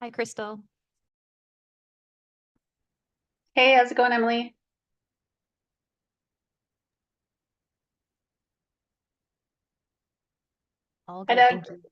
Hi, Crystal. Hey, how's it going, Emily? All Hi, good, Doug. thank you.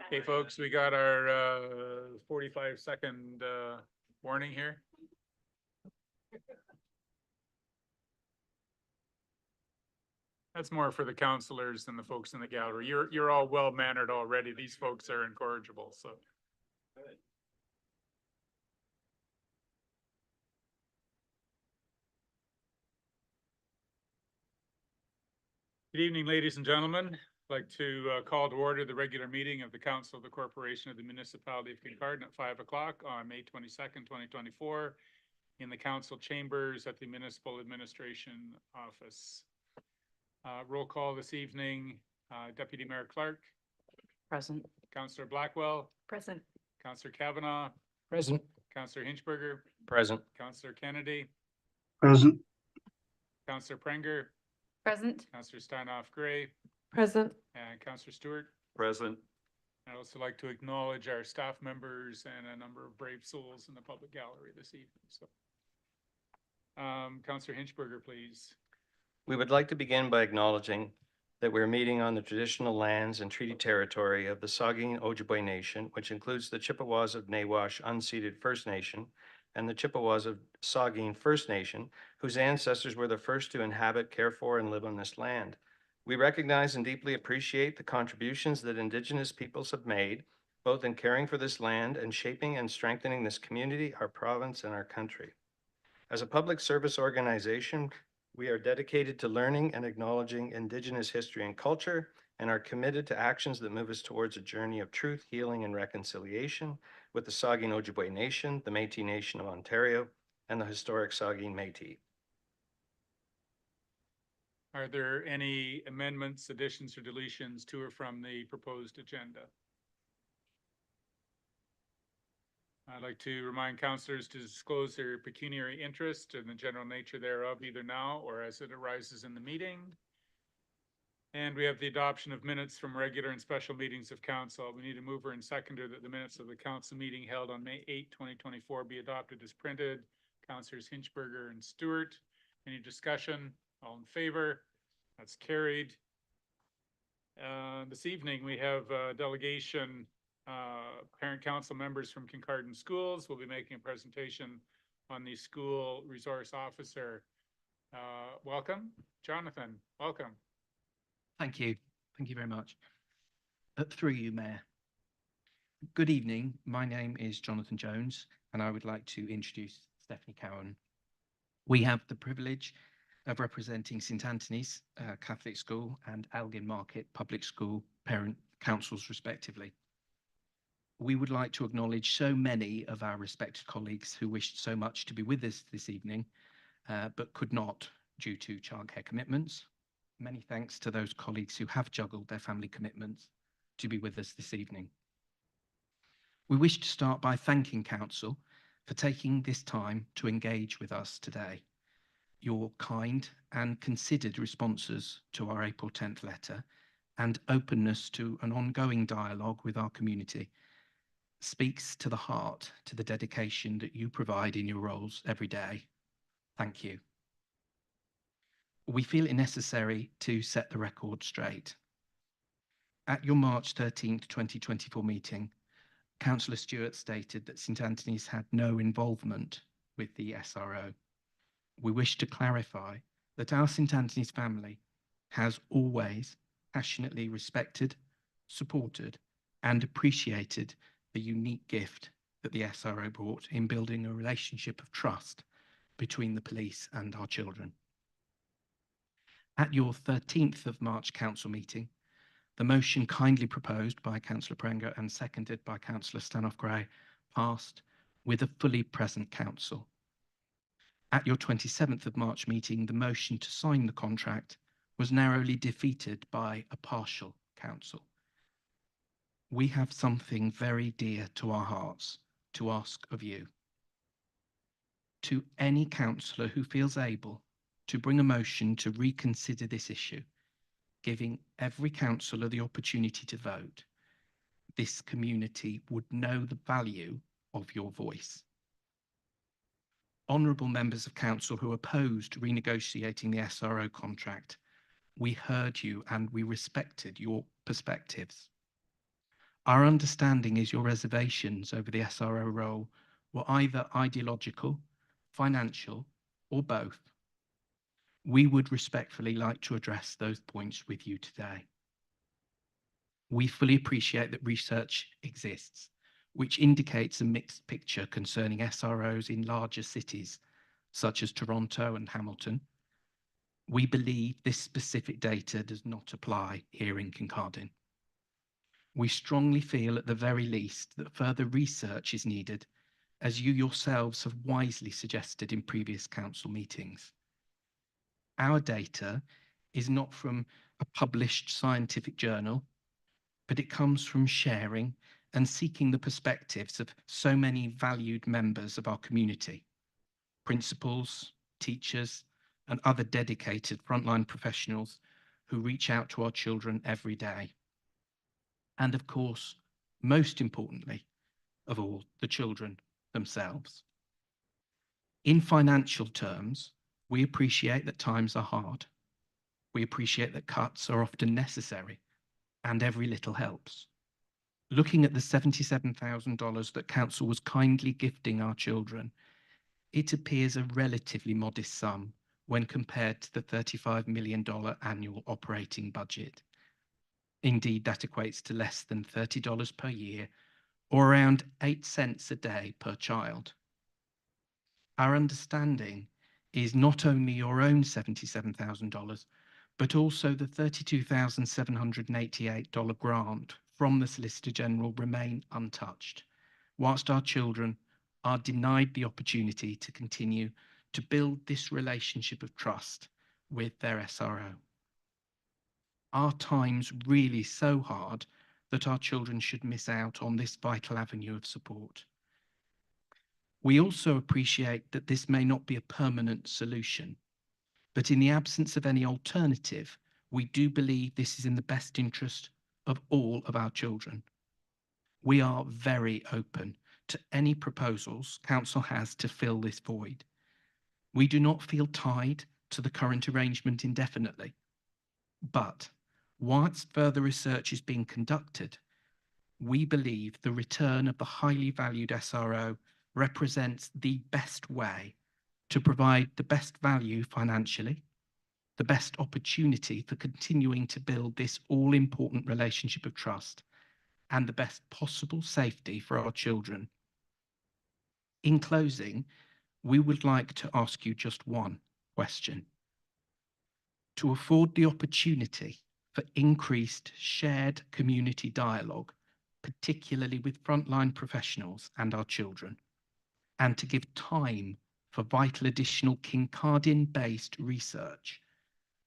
Okay, folks, we got our 45-second warning here. That's more for the counselors than the folks in the gallery. You're all well mannered already. These folks are incorrigible, so. Good evening, ladies and gentlemen. I'd like to call to order the regular meeting of the Council of the Corporation of the Municipality of Kincardine at 5 o'clock on May 22nd, 2024 in the council chambers at the Municipal Administration Office. Roll call this evening, Deputy Mayor Clark. Present. Councillor Blackwell. Present. Councillor Kavanaugh. Present. Councillor Hinchberger. Present. Councillor Kennedy. Present. Councillor Prenger. Present. Councillor Steinoff Gray. Present. And Councillor Stewart. Present. I'd also like to acknowledge our staff members and a number of brave souls in the public gallery this evening. So, Councillor Hinchberger, please. We would like to begin by acknowledging that we're meeting on the traditional lands and treaty territory of the Saugeen Ojibwe Nation, which includes the Chippewas of Nawash Unceded First Nation and the Chippewas of Saugeen First Nation, whose ancestors were the first to inhabit, care for, and live on this land. We recognize and deeply appreciate the contributions that Indigenous peoples have made, both in caring for this land and shaping and strengthening this community, our province, and our country. As a public service organization, we are dedicated to learning and acknowledging Indigenous history and culture, and are committed to actions that move us towards a journey of truth, healing, and reconciliation with the Saugeen Ojibwe Nation, the Métis Nation of Ontario, and the historic Saugeen Métis. Are there any amendments, additions, or deletions to or from the proposed agenda? I'd like to remind councillors to disclose their pecuniary interest and the general nature thereof, either now or as it arises in the meeting. And we have the adoption of minutes from regular and special meetings of council. We need a mover and seconder that the minutes of the council meeting held on May 8, 2024 be adopted as printed. Councillors Hinchberger and Stewart. Any discussion? All in favor? That's carried. This evening we have a delegation, parent council members from Kincardine Schools will be making a presentation on the school resource officer. Welcome, Jonathan. Welcome. Thank you. Thank you very much. Through you, Mayor. Good evening. My name is Jonathan Jones, and I would like to introduce Stephanie Cowan. We have the privilege of representing St Anthony's Catholic School and Elgin Market Public School parent councils, respectively. We would like to acknowledge so many of our respected colleagues who wished so much to be with us this evening, but could not due to childcare commitments. Many thanks to those colleagues who have juggled their family commitments to be with us this evening. We wish to start by thanking Council for taking this time to engage with us today. Your kind and considered responses to our April 10th letter and openness to an ongoing dialogue with our community speaks to the heart, to the dedication that you provide in your roles every day. Thank you. We feel it necessary to set the record straight. At your March 13th, 2024 meeting, Councillor Stewart stated that St Anthony's had no involvement with the SRO. We wish to clarify that our St Anthony's family has always passionately respected, supported, and appreciated the unique gift that the SRO brought in building a relationship of trust between the police and our children. At your 13th of March council meeting, the motion kindly proposed by Councillor Prenga and seconded by Councillor Stanoff-Gray passed with a fully present council. At your 27th of March meeting, the motion to sign the contract was narrowly defeated by a partial council. We have something very dear to our hearts to ask of you. To any councillor who feels able to bring a motion to reconsider this issue, giving every councillor the opportunity to vote, this community would know the value of your voice. Honourable members of council who opposed renegotiating the SRO contract, we heard you and we respected your perspectives. Our understanding is your reservations over the SRO role were either ideological, financial, or both. We would respectfully like to address those points with you today. We fully appreciate that research exists, which indicates a mixed picture concerning SROs in larger cities, such as Toronto and Hamilton. We believe this specific data does not apply here in Kincardine. We strongly feel at the very least that further research is needed, as you yourselves have wisely suggested in previous council meetings. Our data is not from a published scientific journal, but it comes from sharing and seeking the perspectives of so many valued members of our community, principals, teachers, and other dedicated frontline professionals who reach out to our children every day. And of course, most importantly of all, the children themselves. In financial terms, we appreciate that times are hard. We appreciate that cuts are often necessary and every little helps. Looking at the $77,000 that Council was kindly gifting our children, it appears a relatively modest sum when compared to the $35 million annual operating budget. Indeed, that equates to less than $30 per year, or around 8 cents a day per child. Our understanding is not only your own $77,000, but also the $32,788 grant from the Solicitor General remain untouched, whilst our children are denied the opportunity to continue to build this relationship of trust with their SRO. Are times really so hard that our children should miss out on this vital avenue of support? We also appreciate that this may not be a permanent solution, but in the absence of any alternative, we do believe this is in the best interest of all of our children. We are very open to any proposals Council has to fill this void. We do not feel tied to the current arrangement indefinitely, but whilst further research is being conducted, we believe the return of the highly valued SRO represents the best way to provide the best value financially, the best opportunity for continuing to build this all-important relationship of trust, and the best possible safety for our children. In closing, we would like to ask you just one question. To afford the opportunity for increased shared community dialogue, particularly with frontline professionals and our children, and to give time for vital additional Kincardine-based research,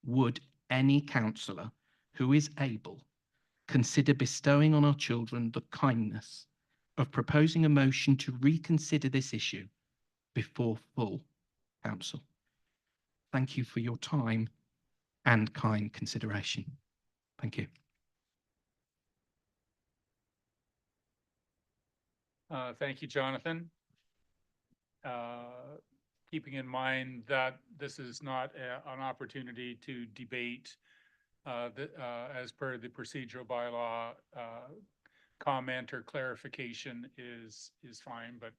would any councillor who is able consider bestowing on our children the kindness of proposing a motion to reconsider this issue before full council? Thank you for your time and kind consideration. Thank you. Thank you, Jonathan. Keeping in mind that this is not an opportunity to debate as per the procedural bylaw, comment or clarification is fine, but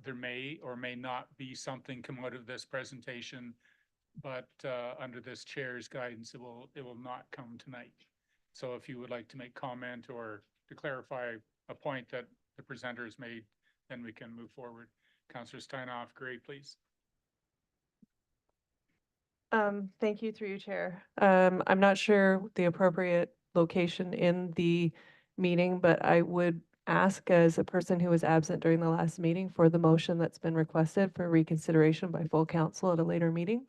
there may or may not be something come out of this presentation, but under this chair's guidance, it will not come tonight. So if you would like to make comment or to clarify a point that the presenter has made, then we can move forward. Councillor Steinoff, great, please. Thank you through you, Chair. I'm not sure the appropriate location in the meeting, but I would ask as a person who was absent during the last meeting for the motion that's been requested for reconsideration by full council at a later meeting.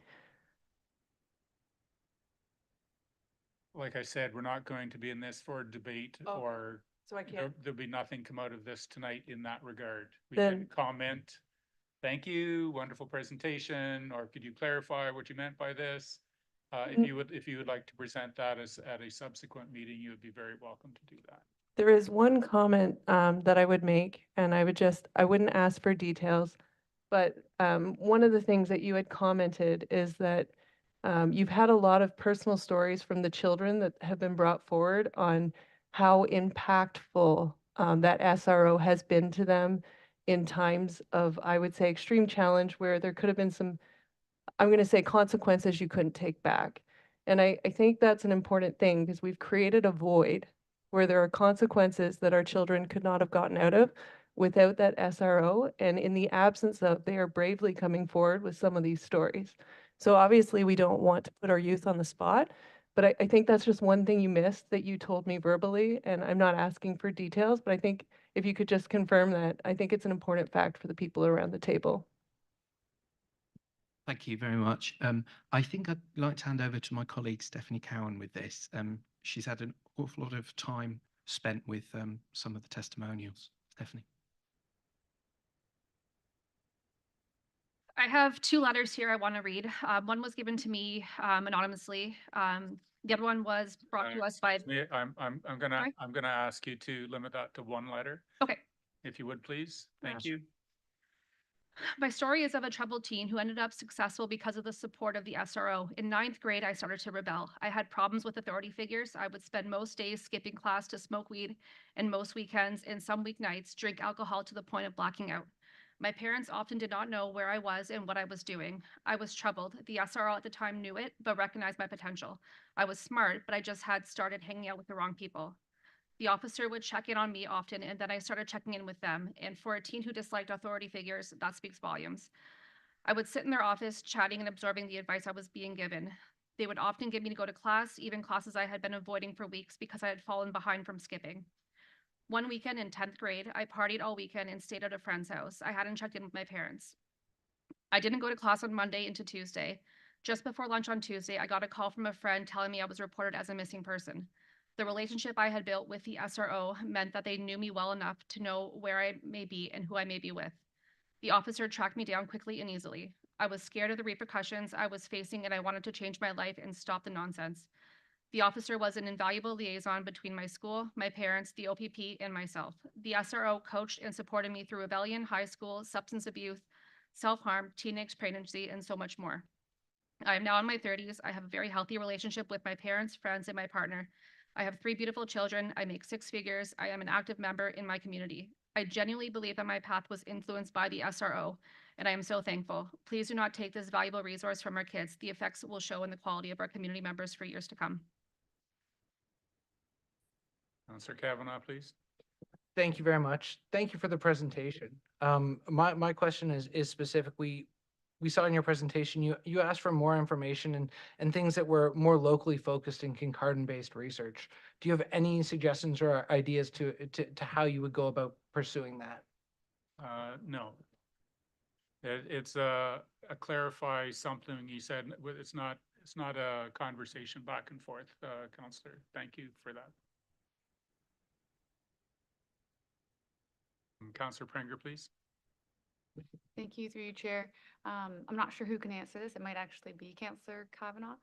Like I said, we're not going to be in this for debate or So I can't. there'll be nothing come out of this tonight in that regard. We Then- can comment. Thank you, wonderful presentation, or could you clarify what you meant by this? If you would like to present that as at a subsequent meeting, you would be very welcome to do that. There is one comment that I would make, and I wouldn't ask for details, but one of the things that you had commented is that you've had a lot of personal stories from the children that have been brought forward on how impactful that SRO has been to them in times of, I would say, extreme challenge where there could have been some, I'm going to say, consequences you couldn't take back. And I think that's an important thing because we've created a void where there are consequences that our children could not have gotten out of without that SRO. And in the absence of, they are bravely coming forward with some of these stories. So obviously we don't want to put our youth on the spot, but I think that's just one thing you missed that you told me verbally. And I'm not asking for details, but I think if you could just confirm that, I think it's an important fact for the people around the table. Thank you very much. I think I'd like to hand over to my colleague Stephanie Cowan with this. She's had an awful lot of time spent with some of the testimonials. Stephanie. I have two letters here I want to read. One was given to me anonymously. The other one was brought to us by. I'm gonna ask you to limit that to one letter, Okay. if you would, please. Thank Yeah. you. My story is of a troubled teen who ended up successful because of the support of the SRO. In ninth grade, I started to rebel. I had problems with authority figures. I would spend most days skipping class to smoke weed, and most weekends and some weeknights drink alcohol to the point of blacking out. My parents often did not know where I was and what I was doing. I was troubled. The SRO at the time knew it, but recognized my potential. I was smart, but I just had started hanging out with the wrong people. The officer would check in on me often, and then I started checking in with them. And for a teen who disliked authority figures, that speaks volumes. I would sit in their office, chatting and absorbing the advice I was being given. They would often get me to go to class, even classes I had been avoiding for weeks because I had fallen behind from skipping. One weekend in 10th grade, I partied all weekend and stayed at a friend's house. I hadn't checked in with my parents. I didn't go to class on Monday into Tuesday. Just before lunch on Tuesday, I got a call from a friend telling me I was reported as a missing person. The relationship I had built with the SRO meant that they knew me well enough to know where I may be and who I may be with. The officer tracked me down quickly and easily. I was scared of the repercussions I was facing, and I wanted to change my life and stop the nonsense. The officer was an invaluable liaison between my school, my parents, the OPP, and myself. The SRO coached and supported me through rebellion, high school, substance abuse, self-harm, teenage pregnancy, and so much more. I am now in my 30s. I have a very healthy relationship with my parents, friends, and my partner. I have 3 beautiful children. I make 6 figures. I am an active member in my community. I genuinely believe that my path was influenced by the SRO, and I am so thankful. Please do not take this valuable resource from our kids. The effects will show in the quality of our community members for years to come. Councillor Kavanaugh, please. Thank you very much. Thank you for the presentation. My question is specific. We saw in your presentation, you asked for more information and things that were more locally focused in Kincardine-based research. Do you have any suggestions or ideas to how you would go about pursuing that? No. It's a clarify something you said. It's not a conversation back and forth, Councillor. Thank you for that. Councillor Prenger, please. Thank you through you, Chair. I'm not sure who can answer this. It might actually be Councillor Kavanaugh.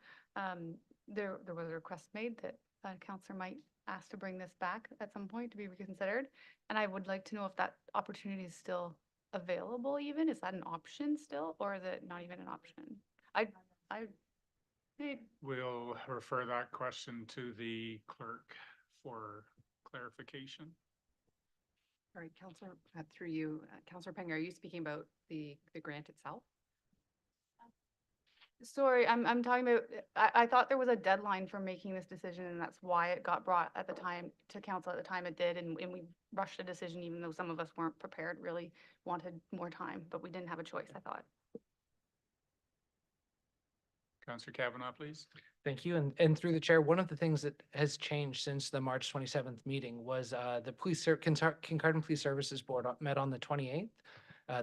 There was a request made that Councillor might ask to bring this back at some point to be reconsidered. And I would like to know if that opportunity is still available even. Is that an option still, or is it not even an option? We'll refer that question to the clerk for clarification. All right, Councillor, through you, Councillor Peng, are you speaking about the grant itself? Sorry, I'm talking about, I thought there was a deadline for making this decision, and that's why it got brought at the time to council at the time it did, and we rushed a decision even though some of us weren't prepared, really wanted more time, but we didn't have a choice, I thought. Councillor Kavanaugh, please. Thank you. And through the chair, one of the things that has changed since the March 27th meeting was the Kincardine Police Services Board met on the 28th,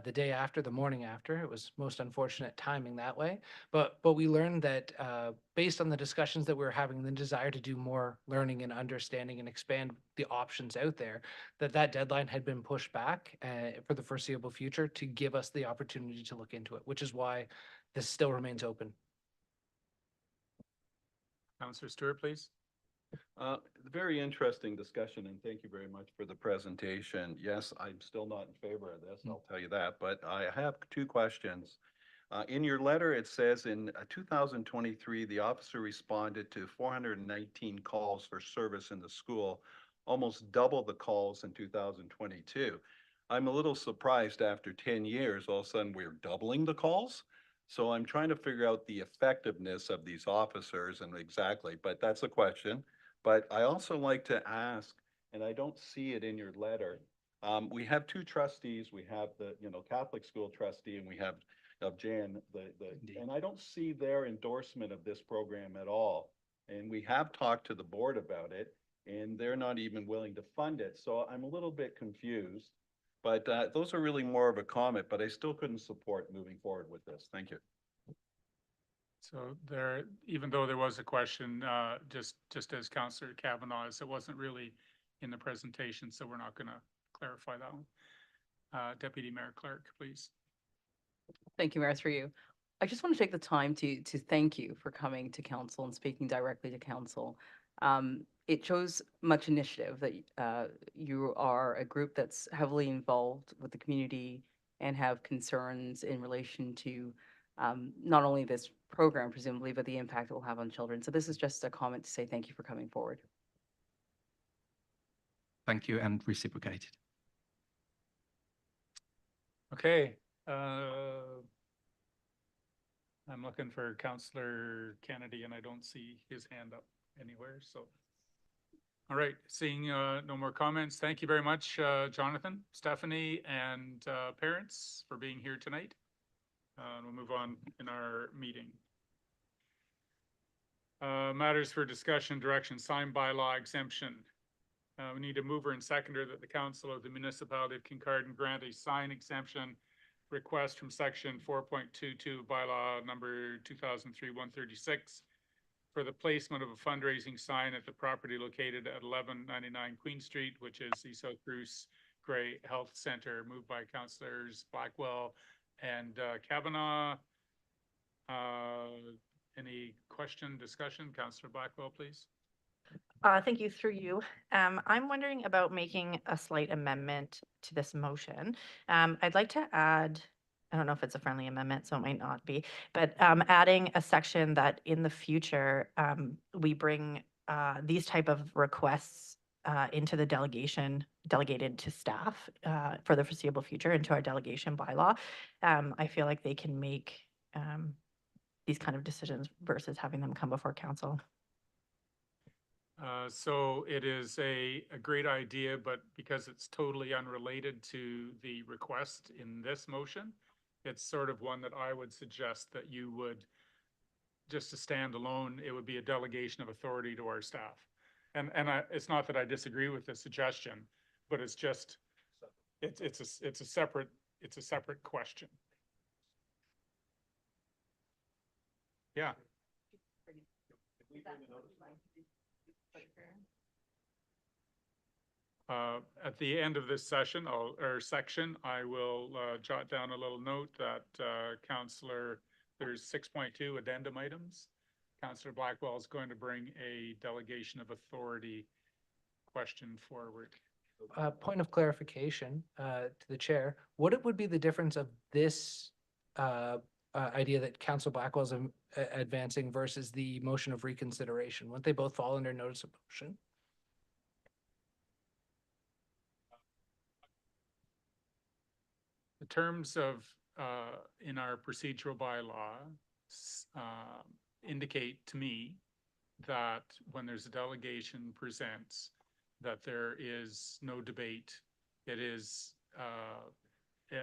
the day after, the morning after. It was most unfortunate timing that way. But we learned that based on the discussions that we were having, the desire to do more learning and understanding and expand the options out there, that deadline had been pushed back for the foreseeable future to give us the opportunity to look into it, which is why this still remains open. Councillor Stewart, please. Very interesting discussion, and thank you very much for the presentation. Yes, I'm still not in favor of this, I'll tell you that, but I have 2 questions. In your letter, it says in 2023, the officer responded to 419 calls for service in the school, almost double the calls in 2022. I'm a little surprised after 10 years, all of a sudden we're doubling the calls. So I'm trying to figure out the effectiveness of these officers and exactly, but that's a question. But I also like to ask, and I don't see it in your letter, we have 2 trustees. We have the, Catholic school trustee, and we have of Jan, and I don't see their endorsement of this program at all. And we have talked to the board about it, and they're not even willing to fund it. So I'm a little bit confused. But those are really more of a comment, but I still couldn't support moving forward with this. Thank you. So there, even though there was a question, just as Councillor Kavanaugh, it wasn't really in the presentation, so we're not going to clarify that one. Deputy Mayor Clerk, please. Thank you, Mayor, through you. I just want to take the time to thank you for coming to council and speaking directly to council. It shows much initiative that you are a group that's heavily involved with the community and have concerns in relation to not only this program presumably, but the impact it will have on children. So this is just a comment to say thank you for coming forward. Thank you, and reciprocated. Okay. I'm looking for Councillor Kennedy and I don't see his hand up anywhere, so. All right, seeing no more comments. Thank you very much, Jonathan, Stephanie, and parents for being here tonight. We'll move on in our meeting. Matters for discussion, direction, sign bylaw exemption. We need a mover and seconder that the Council of the Municipality of Kincardine grant a sign exemption request from section 4.22 bylaw number 2003-136 for the placement of a fundraising sign at the property located at 1199 Queen Street, which is the South Bruce Gray Health Center, moved by Councillors Blackwell and Kavanaugh. Any question, discussion? Councillor Blackwell, please. Thank you, through you. I'm wondering about making a slight amendment to this motion. I'd like to add, I don't know if it's a friendly amendment, so it might not be, but adding a section that in the future, we bring these type of requests into the delegated to staff for the foreseeable future into our delegation bylaw. I feel like they can make these kind of decisions versus having them come before council. So it is a great idea, but because it's totally unrelated to the request in this motion, it's sort of one that I would suggest that you would, just to stand alone, it would be a delegation of authority to our staff. And it's not that I disagree with the suggestion, but it's just, it's a separate question. Yeah. At the end of this session, section, I will jot down a little note that there's 6.2 addendum items. Councillor Blackwell is going to bring a delegation of authority question forward. Point of clarification to the chair, what would be the difference of this idea that Councillor Blackwell is advancing versus the motion of reconsideration? Wouldn't they both fall under notice of motion? The terms of in our procedural bylaw indicate to me that when there's a delegation presents, that there is no debate. It is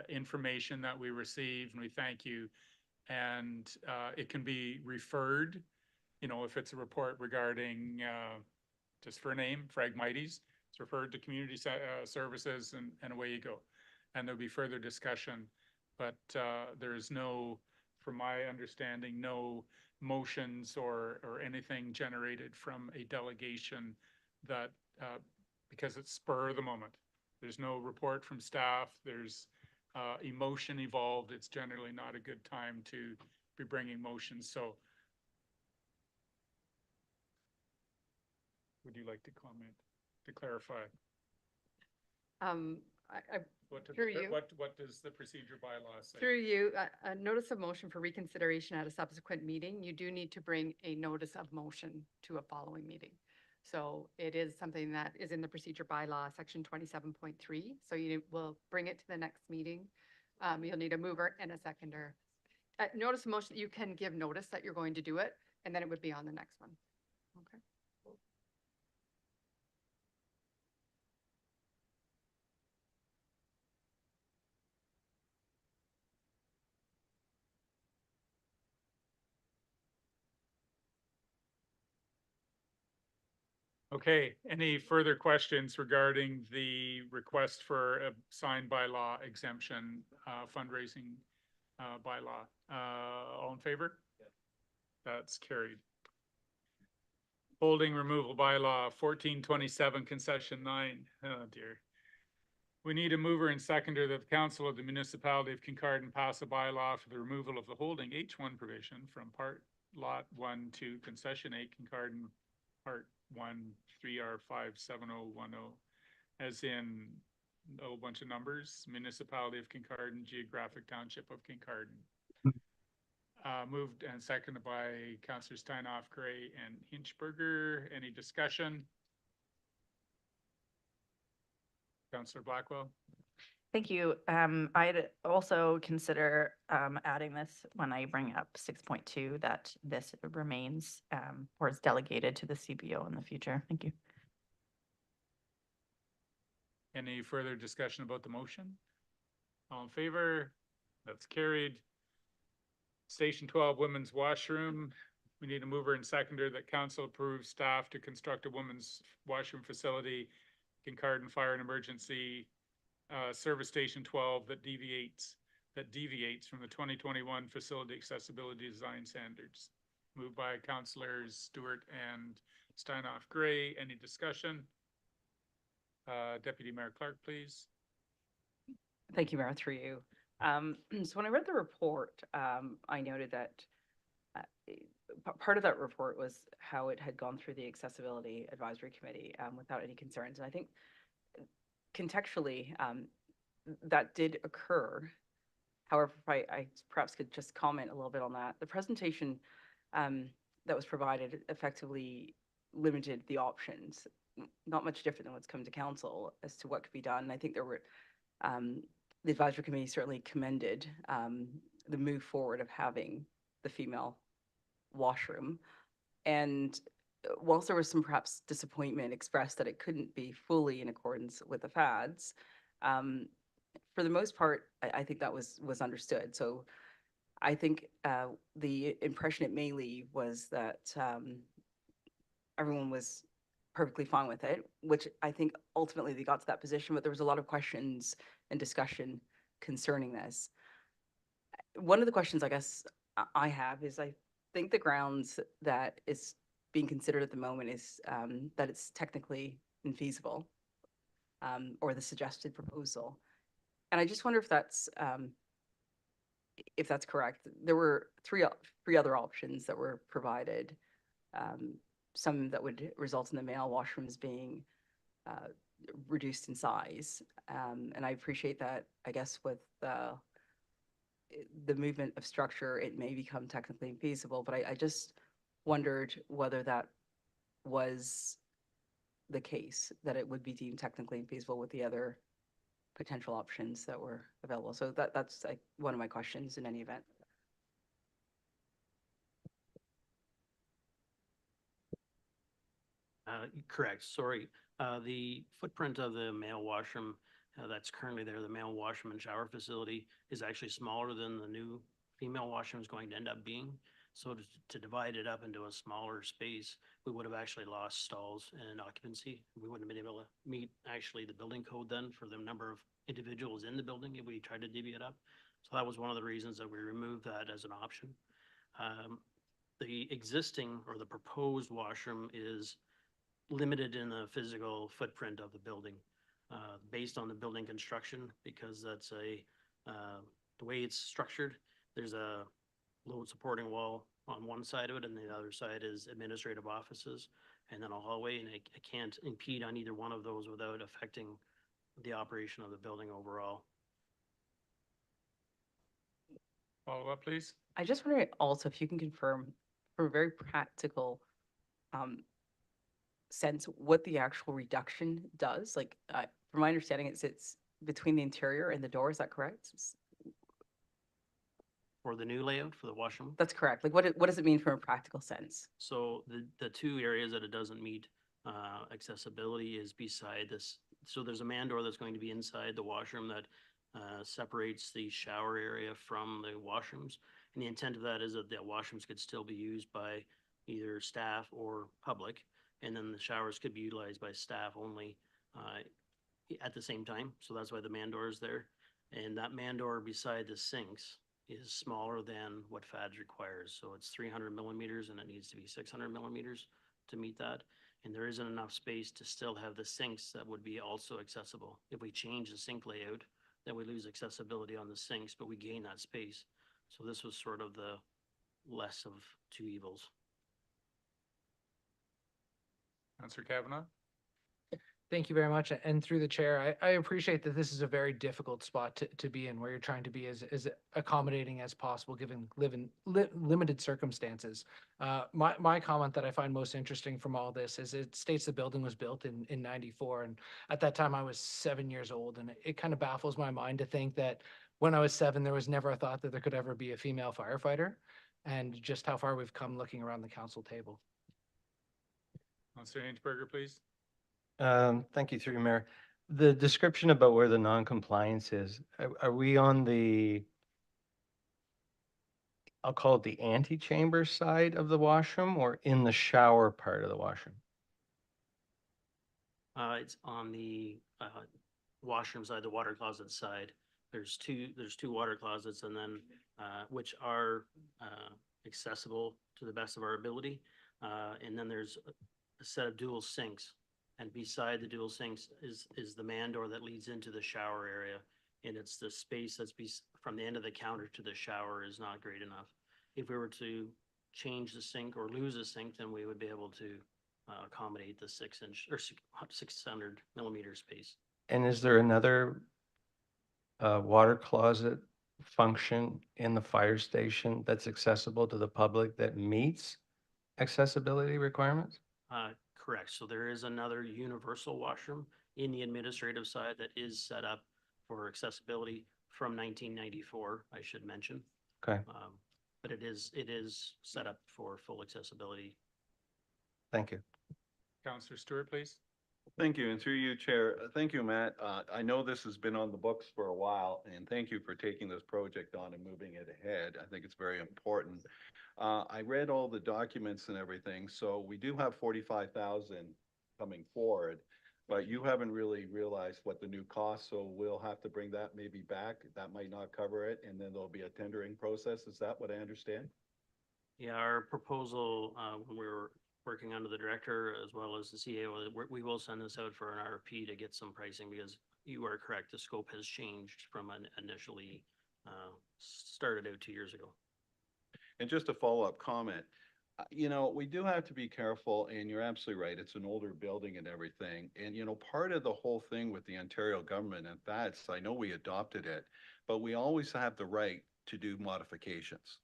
information that we receive, and we thank you. And it can be referred, you know, if it's a report regarding, just for a name, Phragmites, it's referred to community services, and away you go. And there'll be further discussion, but there is no, from my understanding, no motions or anything generated from a delegation that, because it's spur of the moment. There's no report from staff, there's emotion involved. It's generally not a good time to be bringing motions. So would you like to comment, to clarify? What does the procedure bylaw say? Through you, a notice of motion for reconsideration at a subsequent meeting, you do need to bring a notice of motion to a following meeting. So it is something that is in the procedure bylaw, section 27.3. So you will bring it to the next meeting. You'll need a mover and a seconder. Notice of motion, you can give notice that you're going to do it, and then it would be on the next one. Okay. Okay, any further questions regarding the request for a signed bylaw exemption, fundraising bylaw? All in favor? Yeah. That's carried. Holding removal bylaw 1427 concession 9. Oh dear. We need a mover and seconder that the Council of the Municipality of Kincardine pass a bylaw for the removal of the holding H1 provision from part lot 1 to concession 8 Kincardine part 1 3R57010, as in a whole bunch of numbers, Municipality of Kincardine, Geographic Township of Kincardine. Moved and seconded by Councillor Steinhoff, Gray, and Hinchberger. Any discussion? Councillor Blackwell? Thank you. I'd also consider adding this when I bring up 6.2, that this remains or is delegated to the CBO in the future. Thank you. Any further discussion about the motion? All in favor? That's carried. Station 12 Women's Washroom. We need a mover and seconder that council approves staff to construct a women's washroom facility, Kincardine Fire and Emergency Service Station 12 that deviates from the 2021 Facility Accessibility Design Standards. Moved by Councillors Stewart and Steinhoff Gray. Any discussion? Deputy Mayor Clark, please. Thank you, Mayor, through you. So when I read the report, I noted that part of that report was how it had gone through the Accessibility Advisory Committee without any concerns. And I think contextually, that did occur. However, if I perhaps could just comment a little bit on that. The presentation that was provided effectively limited the options, not much different than what's come to council as to what could be done. And I think there were, the advisory committee certainly commended the move forward of having the female washroom. And whilst there was some perhaps disappointment expressed that it couldn't be fully in accordance with the FADs, for the most part, I think that was understood. So I think the impression it may leave was that everyone was perfectly fine with it, which I think ultimately they got to that position, but there was a lot of questions and discussion concerning this. One of the questions I guess I have is, I think the grounds that is being considered at the moment is that it's technically infeasible, or the suggested proposal. And I just wonder if that's correct. There were three other options that were provided. Some that would result in the male washrooms being reduced in size. And I appreciate that, I guess, with the movement of structure, it may become technically infeasible, but I just wondered whether that was the case, that it would be deemed technically infeasible with the other potential options that were available. So that's like one of my questions in any event. Correct, sorry. The footprint of the male washroom that's currently there, the male washroom and shower facility, is actually smaller than the new female washroom is going to end up being. So to divide it up into a smaller space, we would have actually lost stalls and occupancy. We wouldn't have been able to meet actually the building code then for the number of individuals in the building if we tried to divvy it up. So that was one of the reasons that we removed that as an option. The existing or the proposed washroom is limited in the physical footprint of the building, based on the building construction, because that's the way it's structured. There's a load supporting wall on one side of it, and the other side is administrative offices, and then a hallway, and it can't impede on either one of those without affecting the operation of the building overall. Follow up, please. I just wonder also if you can confirm, from a very practical sense, what the actual reduction does. Like, from my understanding, it's between the interior and the door. Is that correct? For the new layout for the washroom? That's correct. Like, what does it mean from a practical sense? So the two areas that it doesn't meet accessibility is beside this. So there's a man door that's going to be inside the washroom that separates the shower area from the washrooms. And the intent of that is that the washrooms could still be used by either staff or public. And then the showers could be utilized by staff only at the same time. So that's why the man door is there. And that man door beside the sinks is smaller than what FADS requires. So it's 300 millimeters and it needs to be 600 millimeters to meet that. And there isn't enough space to still have the sinks that would be also accessible. If we change the sink layout, then we lose accessibility on the sinks, but we gain that space. So this was sort of the less of two evils. Councillor Kavanaugh? Thank you very much. And through the chair, I appreciate that this is a very difficult spot to be in, where you're trying to be as accommodating as possible, given limited circumstances. My comment that I find most interesting from all this is it states the building was built in 94. And at that time I was 7 years old. And it kind of baffles my mind to think that when I was 7, there was never a thought that there could ever be a female firefighter, and just how far we've come looking around the council table. Councillor Ainsberger, please. Thank you, through you, Mayor. The description about where the non-compliance is, are we on the, I'll call it the antechamber side of the washroom, or in the shower part of the washroom? It's on the washroom side, the water closet side. There's two water closets, and then which are accessible to the best of our ability. And then there's a set of dual sinks. And beside the dual sinks is the man door that leads into the shower area. And it's the space that's from the end of the counter to the shower is not great enough. If we were to change the sink or lose a sink, then we would be able to accommodate the 6-inch or 600 millimeter space. And is there another water closet function in the fire station that's accessible to the public that meets accessibility requirements? Correct. So there is another universal washroom in the administrative side that is set up for accessibility from 1994, I should mention. Okay, But it is set up for full accessibility. thank you. Councillor Stewart, please. Thank you, and through you, Chair. Thank you, Matt. I know this has been on the books for a while, and thank you for taking this project on and moving it ahead. I think it's very important. I read all the documents and everything, so we do have 45,000 coming forward, but you haven't really realized what the new cost, so we'll have to bring that maybe back. That might not cover it, and then there'll be a tendering process. Is that what I understand? Yeah, our proposal, when we were working under the director as well as the CAO, we will send this out for an RFP to get some pricing, because you are correct, the scope has changed from an initially started out 2 years ago. And just a follow-up comment, you know, we do have to be careful, and you're absolutely right. It's an older building and everything. And, you know, part of the whole thing with the Ontario government, and that's, I know we adopted it, but we always have the right to do modifications.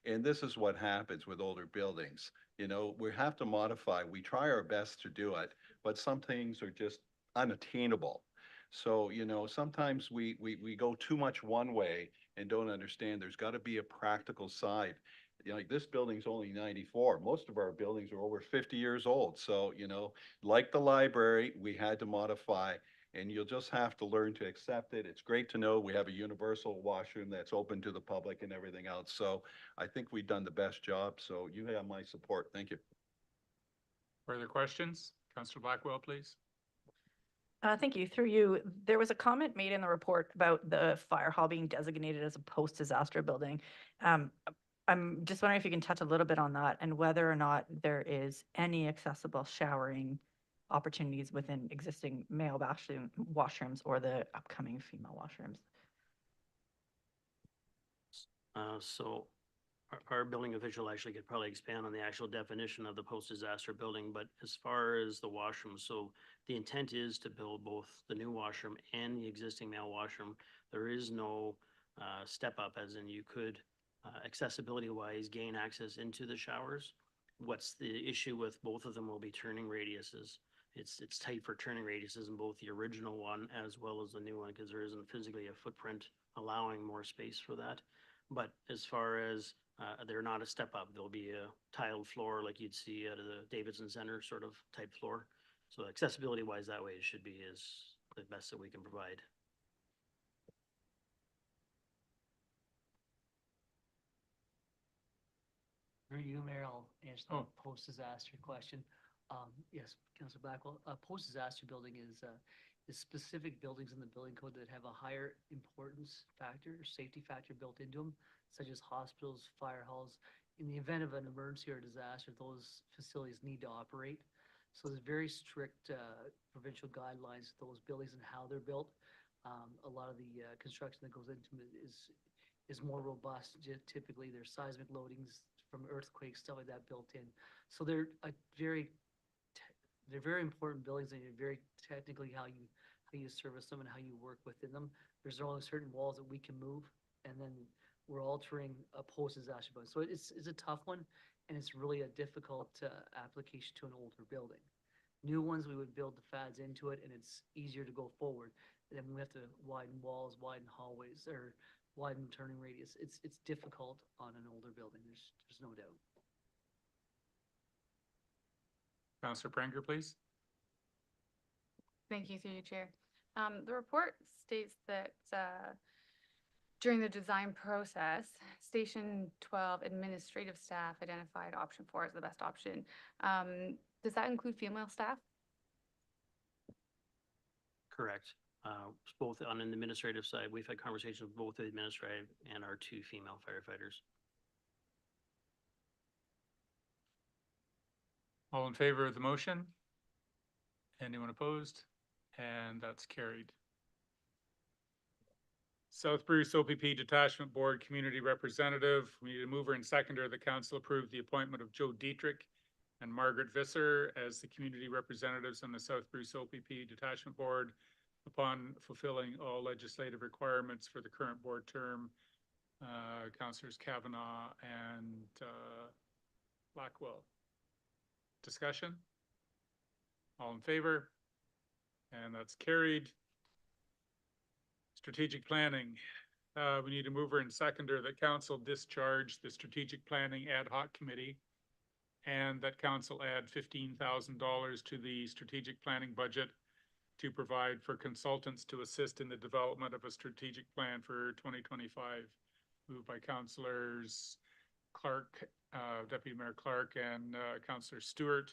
And this is what happens with older buildings. You know, we have to modify. We try our best to do it, but some things are just unattainable. So, you know, sometimes we go too much one way and don't understand there's got to be a practical side. You know, like this building's only 94. Most of our buildings are over 50 years old. So, you know, like the library, we had to modify, and you'll just have to learn to accept it. It's great to know we have a universal washroom that's open to the public and everything else. So I think we've done the best job. So you have my support. Thank you. Further questions? Councillor Blackwell, please. Thank you. Through you, there was a comment made in the report about the fire hall being designated as a post-disaster building. I'm just wondering if you can touch a little bit on that, and whether or not there is any accessible showering opportunities within existing male washrooms or the upcoming female washrooms. So our building official actually could probably expand on the actual definition of the post-disaster building, but as far as the washroom, so the intent is to build both the new washroom and the existing male washroom. There is no step up, as in you could accessibility wise gain access into the showers. What's the issue with both of them will be turning radiuses. It's tight for turning radiuses in both the original one as well as the new one, because there isn't physically a footprint allowing more space for that. But as far as they're not a step up, there'll be a tiled floor like you'd see at the Davidson Center sort of type floor. So accessibility wise, that way it should be is the best that we can provide. Through you, Mayor, I'll answer the post-disaster question. Yes, Councilor Blackwell, a post-disaster building is specific buildings in the building code that have a higher importance factor, or safety factor built into them, such as hospitals, fire halls. In the event of an emergency or disaster, those facilities need to operate. So there's very strict provincial guidelines to those buildings and how they're built. A lot of the construction that goes into it is more robust. Typically, there's seismic loadings from earthquakes, stuff like that built in. So they're very They're very important buildings and you're very technically how you service them and how you work within them. There's only certain walls that we can move, and then we're altering a post-disaster building. So it's a tough one, and it's really a difficult application to an older building. New ones, we would build the fads into it, and it's easier to go forward. And then we have to widen walls, widen hallways, or widen turning radius. It's difficult on an older building. There's no doubt. Councillor Pranger, please. Thank you, through you, Chair. The report states that during the design process, Station 12 administrative staff identified option 4 as the best option. Does that include female staff? Correct. Both on an administrative side, we've had conversations with both the administrative and our 2 female firefighters. All in favor of the motion? Anyone opposed? And that's carried. South Bruce OPP Detachment Board Community Representative. We need a mover and seconder. The council approved the appointment of Joe Dietrich and Margaret Visser as the community representatives on the South Bruce OPP Detachment Board upon fulfilling all legislative requirements for the current board term. Councillors Kavanaugh and Blackwell. Discussion? All in favor? And that's carried. Strategic planning. We need a mover and seconder that council discharge the strategic planning ad hoc committee and that council add $15,000 to the strategic planning budget to provide for consultants to assist in the development of a strategic plan for 2025. Moved by councillors Clark, Deputy Mayor Clark, and Councillor Stewart.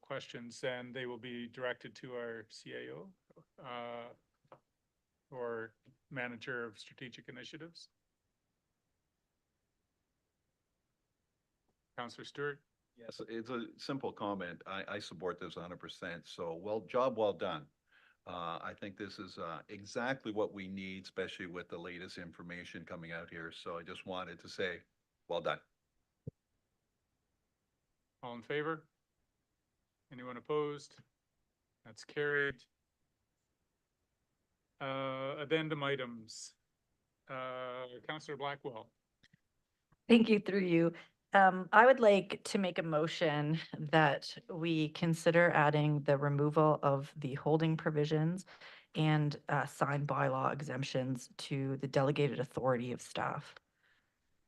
Questions, and they will be directed to our CAO or Manager of Strategic Initiatives. Councillor Stewart. Yes, it's a simple comment. I support this 100%. So job well done. I think this is exactly what we need, especially with the latest information coming out here. So I just wanted to say, well done. All in favor? Anyone opposed? That's carried. Addendum items. Councillor Blackwell. Thank you, through you. I would like to make a motion that we consider adding the removal of the holding provisions and signed bylaw exemptions to the delegated authority of staff.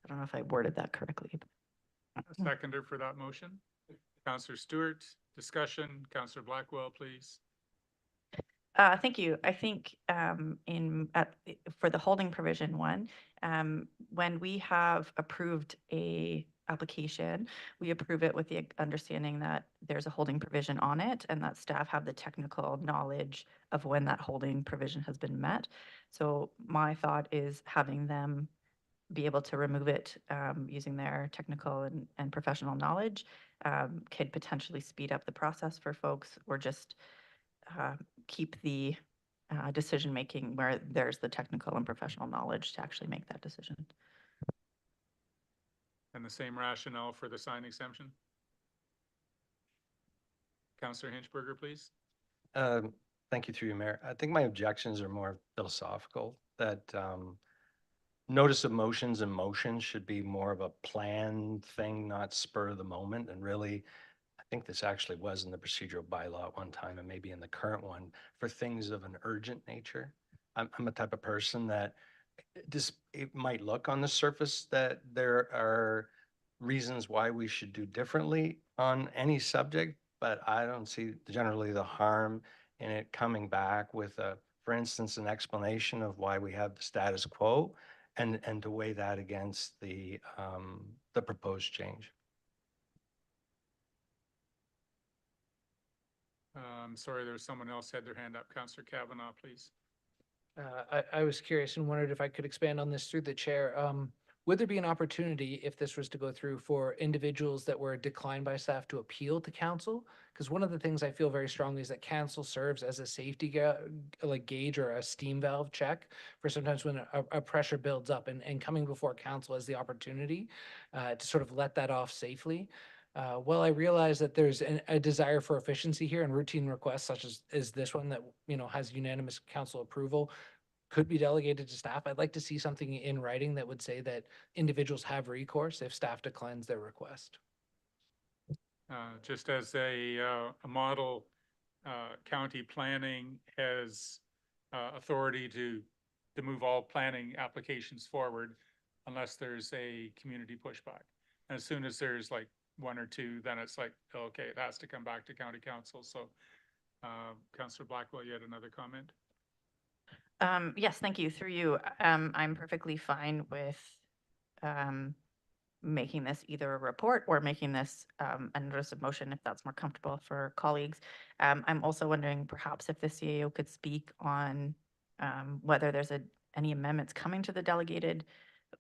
I don't know if I worded that correctly. A seconder for that motion. Councillor Stewart, discussion. Councillor Blackwell, please. Thank you. I think for the holding provision one, when we have approved a application, we approve it with the understanding that there's a holding provision on it and that staff have the technical knowledge of when that holding provision has been met. So my thought is having them be able to remove it using their technical and professional knowledge could potentially speed up the process for folks, or just keep the decision-making where there's the technical and professional knowledge to actually make that decision. And the same rationale for the sign exemption. Councillor Hinchberger, please. Thank you, through you, Mayor. I think my objections are more philosophical, that notice of motions and motions should be more of a planned thing, not spur of the moment. And really, I think this actually was in the procedural bylaw at one time and maybe in the current one for things of an urgent nature. I'm a type of person that it might look on the surface that there are reasons why we should do differently on any subject, but I don't see generally the harm in it coming back with for instance, an explanation of why we have the status quo and to weigh that against the proposed change. Sorry, there was someone else had their hand up. Councillor Kavanaugh, please. I was curious and wondered if I could expand on this through the chair. Would there be an opportunity, if this was to go through, for individuals that were declined by staff to appeal to council? Because one of the things I feel very strongly is that council serves as a safety gauge or a steam valve check for sometimes when a pressure builds up, and coming before council as the opportunity to sort of let that off safely. Well, I realize that there's a desire for efficiency here, and routine requests such as is this one that, has unanimous council approval could be delegated to staff. I'd like to see something in writing that would say that individuals have recourse if staff declines their request. Just as a model, county planning has authority to move all planning applications forward unless there's a community pushback. And as soon as there's like one or two, then it's like, okay, it has to come back to county council. So Councillor Blackwell, you had another comment? Yes, thank you. Through you, I'm perfectly fine with making this either a report or making this a notice of motion if that's more comfortable for colleagues. I'm also wondering perhaps if the CAO could speak on whether there's any amendments coming to the delegated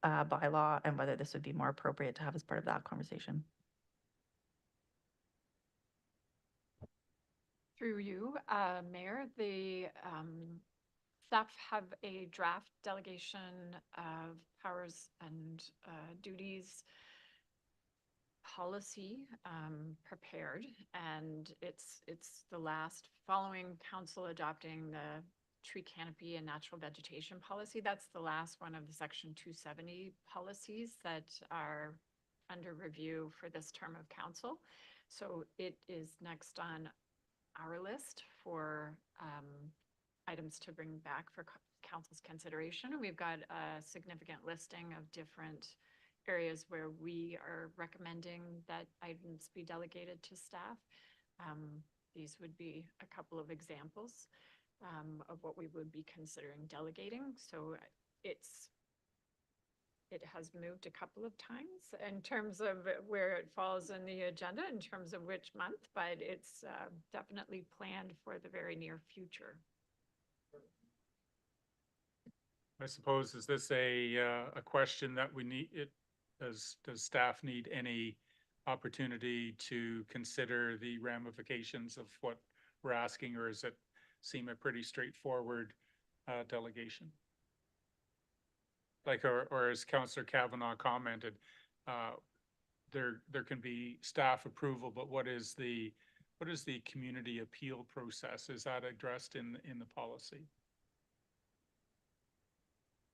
bylaw and whether this would be more appropriate to have as part of that conversation. Through you, Mayor, the staff have a draft delegation of powers and duties policy prepared, and it's the last following council adopting the tree canopy and natural vegetation policy. That's the last one of the section 270 policies that are under review for this term of council. So it is next on our list for items to bring back for council's consideration. We've got a significant listing of different areas where we are recommending that items be delegated to staff. These would be a couple of examples of what we would be considering delegating. So it has moved a couple of times in terms of where it falls in the agenda, in terms of which month, but it's definitely planned for the very near future. I suppose, is this a question that we need? Does staff need any opportunity to consider the ramifications of what we're asking, or does it seem a pretty straightforward delegation? Like, or as Councillor Kavanaugh commented, there can be staff approval, but what is the community appeal process? Is that addressed in the policy?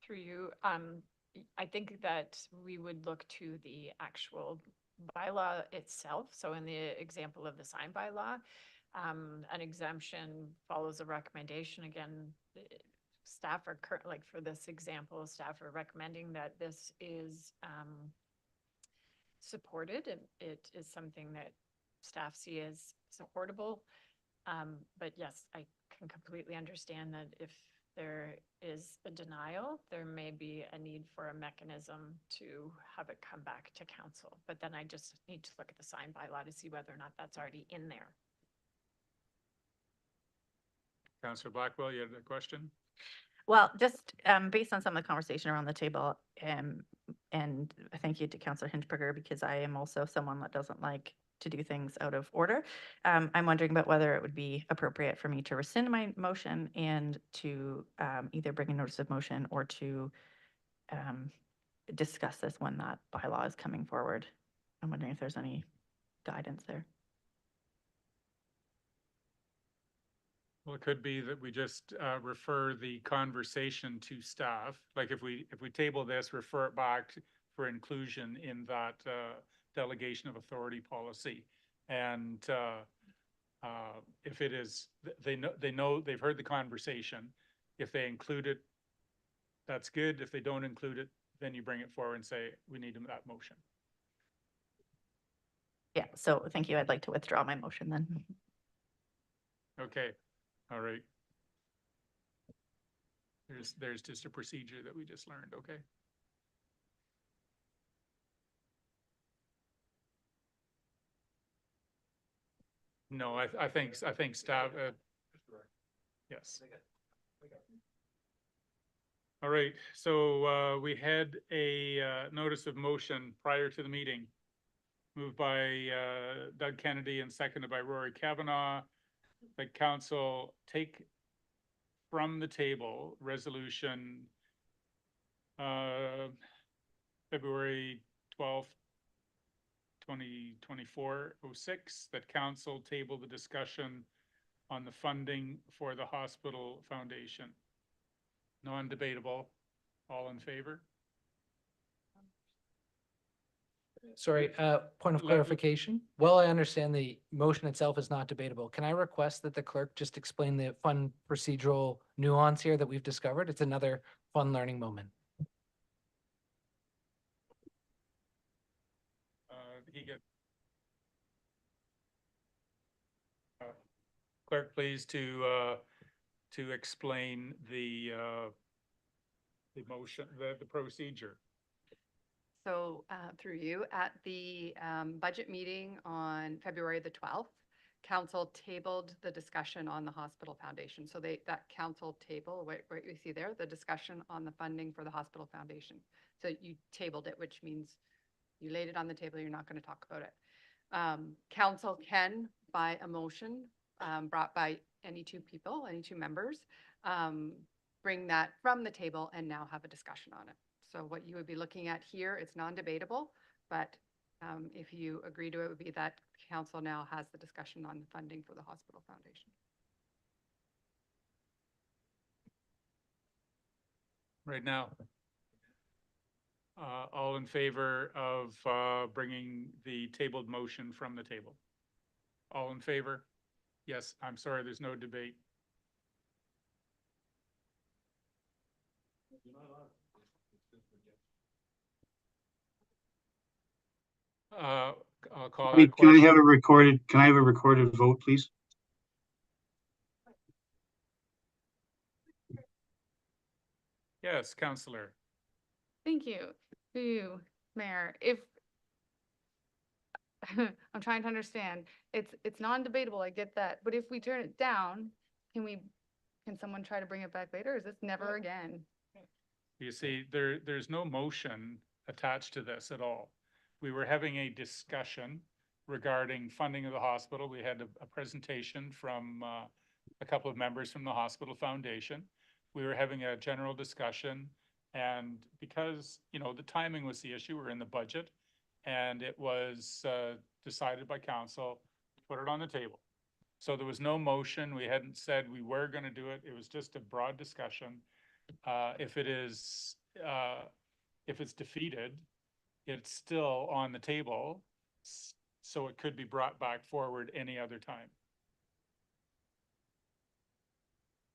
Through you, I think that we would look to the actual bylaw itself. So in the example of the sign bylaw, an exemption follows a recommendation. Again, staff are like for this example, staff are recommending that this is supported, and it is something that staff see as supportable. But yes, I can completely understand that if there is a denial, there may be a need for a mechanism to have it come back to council. But then I just need to look at the sign bylaw to see whether or not that's already in there. Councillor Blackwell, you had a question? Well, just based on some of the conversation around the table, and thank you to Councillor Hinchberger, because I am also someone that doesn't like to do things out of order. I'm wondering about whether it would be appropriate for me to rescind my motion and to either bring a notice of motion or to discuss this when that bylaw is coming forward. I'm wondering if there's any guidance there. Well, it could be that we just refer the conversation to staff. Like if we table this, refer it back for inclusion in that delegation of authority policy. And if it is, they know they've heard the conversation. If they include it, that's good. If they don't include it, then you bring it forward and say, we need that motion. Yeah, so thank you. I'd like to withdraw my motion then. Okay. All right. There's just a procedure that we just learned, okay? No, I think staff, yes. All right, so we had a notice of motion prior to the meeting, moved by Doug Kennedy and seconded by Rory Kavanaugh. That council take from the table resolution February 12th, 2024-06, that council table the discussion on the funding for the hospital foundation. Non-debatable. All in favor? Sorry, point of Let- clarification. While I understand the motion itself is not debatable, can I request that the clerk just explain the fun procedural nuance here that we've discovered? It's another fun learning moment. He get. Clerk, please to explain the motion, the procedure. So through you, at the budget meeting on February the 12th, council tabled the discussion on the hospital foundation. So that council table, what you see there, the discussion on the funding for the hospital foundation. So you tabled it, which means you laid it on the table, you're not going to talk about it. Council can, by a motion brought by any two people, any two members, bring that from the table and now have a discussion on it. So what you would be looking at here, it's non-debatable, but if you agree to it, would be that council now has the discussion on the funding for the hospital foundation. Right now. All in favor of bringing the tabled motion from the table? All in favor? Yes, I'm sorry, there's no debate. I'll call that Can I question. have a recorded, can I have a recorded vote, please? Yes, Councillor. Thank you. To you, Mayor. If I'm trying to understand, it's non-debatable, I get that, but if we turn it down, can someone try to bring it back later? Or is this never again? You see, there's no motion attached to this at all. We were having a discussion regarding funding of the hospital. We had a presentation from a couple of members from the Hospital Foundation. We were having a general discussion, and because, you know, the timing was the issue, we're in the budget, and it was decided by council to put it on the table. So there was no motion. We hadn't said we were going to do it. It was just a broad discussion. If it's defeated, it's still on the table, so it could be brought back forward any other time.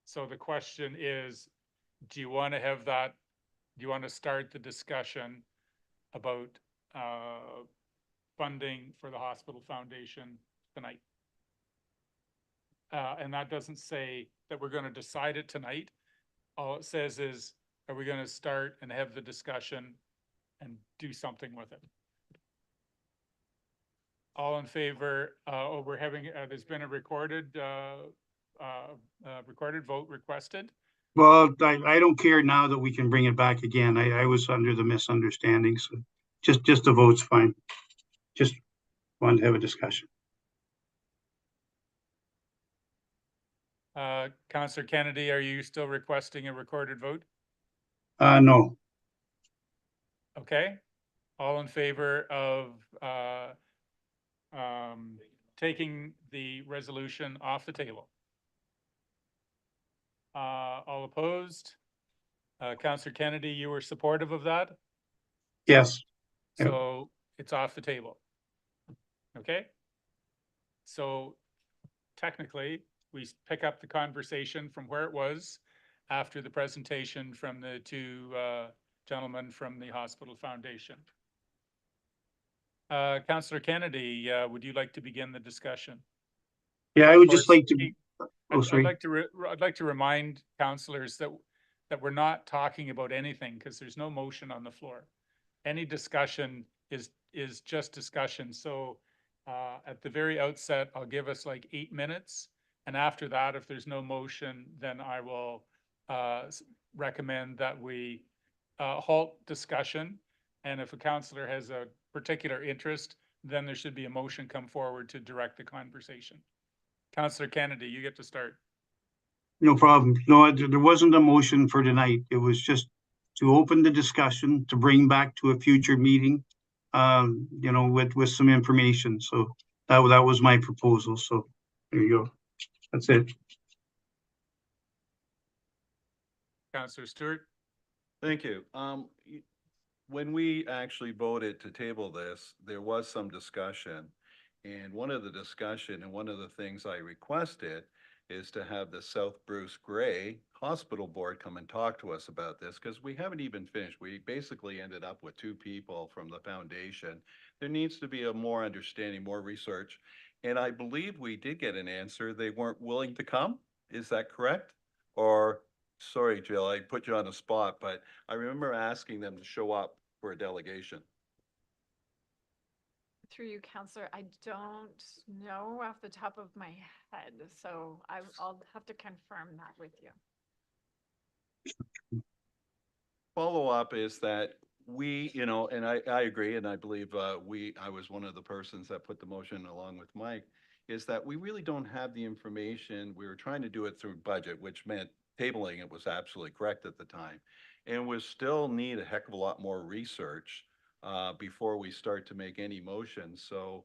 So the question is, do you want to have that? Do you want to start the discussion about funding for the hospital foundation tonight? And that doesn't say that we're going to decide it tonight. All it says is, are we going to start and have the discussion and do something with it? All in favor? We're having, there's been a recorded vote requested. Well, I don't care now that we can bring it back again. I was under the misunderstanding, so just a vote's fine. Just wanted to have a discussion. Councillor Kennedy, are you still requesting a recorded vote? No. Okay. All in favor of taking the resolution off the table? All opposed? Councillor Kennedy, you were supportive of that? Yes. So it's off the table. Okay? So technically, we pick up the conversation from where it was after the presentation from the two gentlemen from the Hospital Foundation. Councillor Kennedy, would you like to begin the discussion? Yeah, I would just like to. I'd like to remind councillors that we're not talking about anything because there's no motion on the floor. Any discussion is just discussion. So at the very outset, I'll give us like 8 minutes. And after that, if there's no motion, then I will recommend that we halt discussion. And if a councillor has a particular interest, then there should be a motion come forward to direct the conversation. Councillor Kennedy, you get to start. No problem. No, there wasn't a motion for tonight. It was just to open the discussion, to bring back to a future meeting with some information. So that was my proposal. So there you go. That's it. Councillor Stewart? Thank you. When we actually voted to table this, there was some discussion. And one of the discussion and one of the things I requested is to have the South Bruce Gray Hospital Board come and talk to us about this, because we haven't even finished. We basically ended up with two people from the foundation. There needs to be a more understanding, more research. And I believe we did get an answer. They weren't willing to come. Is that correct? Or, sorry, Jill, I put you on the spot, but I remember asking them to show up for a delegation. Through you, Counselor, I don't know off the top of my head, so I'll have to confirm that with you. Follow-up is that we, and I agree, and I believe I was one of the persons that put the motion along with Mike, is that we really don't have the information. We were trying to do it through budget, which meant tabling it was absolutely correct at the time. And we still need a heck of a lot more research before we start to make any motions. So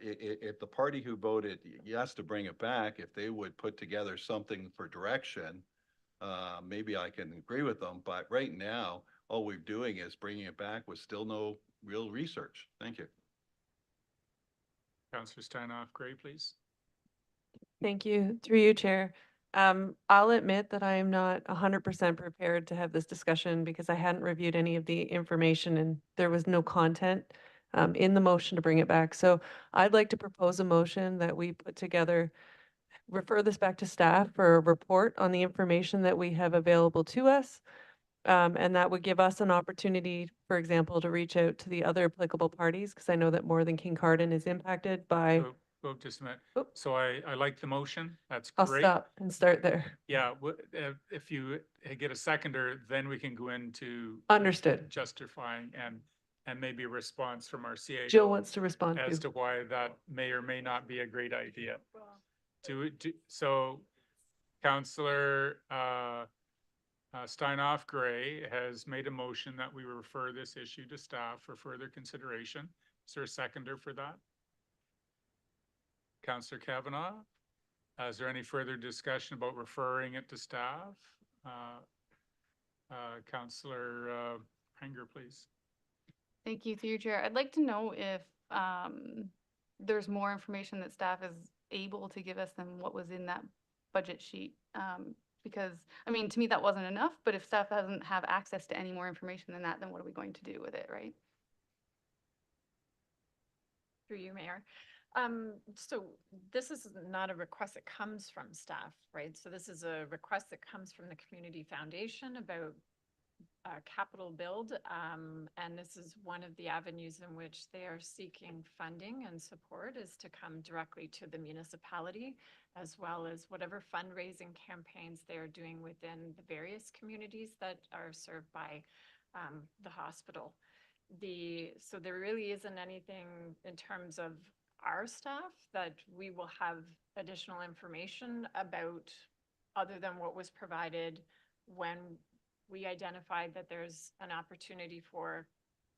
if the party who voted yes to bring it back, if they would put together something for direction, maybe I can agree with them, but right now, all we're doing is bringing it back with still no real research. Thank you. Councillor Steinoff Gray, please. Thank you. Through you, Chair. I'll admit that I am not 100% prepared to have this discussion because I hadn't reviewed any of the information and there was no content in the motion to bring it back. So I'd like to propose a motion that we put together, refer this back to staff for a report on the information that we have available to us. And that would give us an opportunity, for example, to reach out to the other applicable parties, because I know that more than Kincardine is impacted by. Whoa, just a minute. Oop. So I like the motion. That's I'll great. stop and start there. Yeah, if you get a seconder, then we can go into Understood. justifying and maybe a response from our CAO Jill wants to respond as to. to why that may or may not be a great idea. So Councillor Steinoff Gray has made a motion that we refer this issue to staff for further consideration. Is there a seconder for that? Councillor Kavanaugh, is there any further discussion about referring it to staff? Councillor Hanger, please. Thank you, through your chair. I'd like to know if there's more information that staff is able to give us than what was in that budget sheet. Because, I mean, to me, that wasn't enough, but if staff doesn't have access to any more information than that, then what are we going to do with it, right? Through you, Mayor. So this is not a request that comes from staff, right? So this is a request that comes from the Community Foundation about capital build. And this is one of the avenues in which they are seeking funding and support is to come directly to the municipality, as well as whatever fundraising campaigns they are doing within the various communities that are served by the hospital. So there really isn't anything in terms of our staff that we will have additional information about other than what was provided when we identified that there's an opportunity for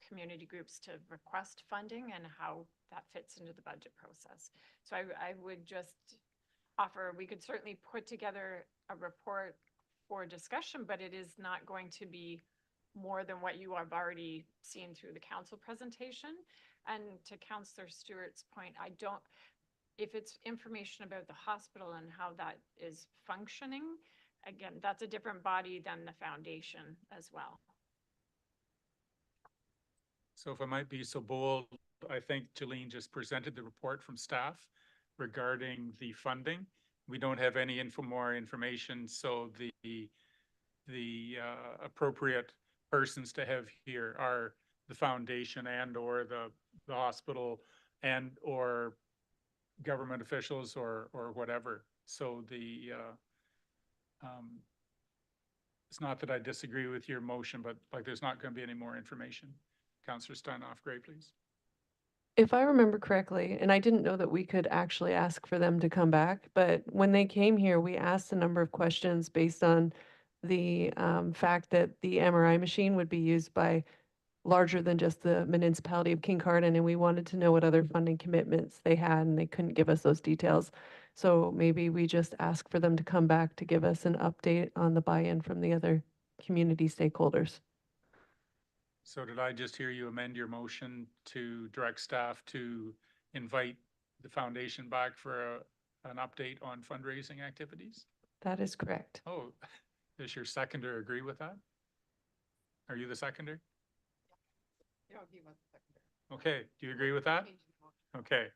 community groups to request funding and how that fits into the budget process. So I would just offer, we could certainly put together a report for discussion, but it is not going to be more than what you have already seen through the council presentation. And to Councillor Stewart's point, if it's information about the hospital and how that is functioning, again, that's a different body than the foundation as well. So if I might be so bold, I think Jolene just presented the report from staff regarding the funding. We don't have any more information, so the appropriate persons to have here are the foundation and or the hospital and or government officials or whatever. So it's not that I disagree with your motion, but like there's not going to be any more information. Councillor Steinoff Gray, please. If I remember correctly, and I didn't know that we could actually ask for them to come back, but when they came here, we asked a number of questions based on the fact that the MRI machine would be used by larger than just the municipality of Kincardine, and we wanted to know what other funding commitments they had, and they couldn't give us those details. So maybe we just ask for them to come back to give us an update on the buy-in from the other community stakeholders. So did I just hear you amend your motion to direct staff to invite the foundation back for an update on fundraising activities? That is correct. Oh, does your seconder agree with that? Are you the seconder? Okay, do you agree with that? Okay.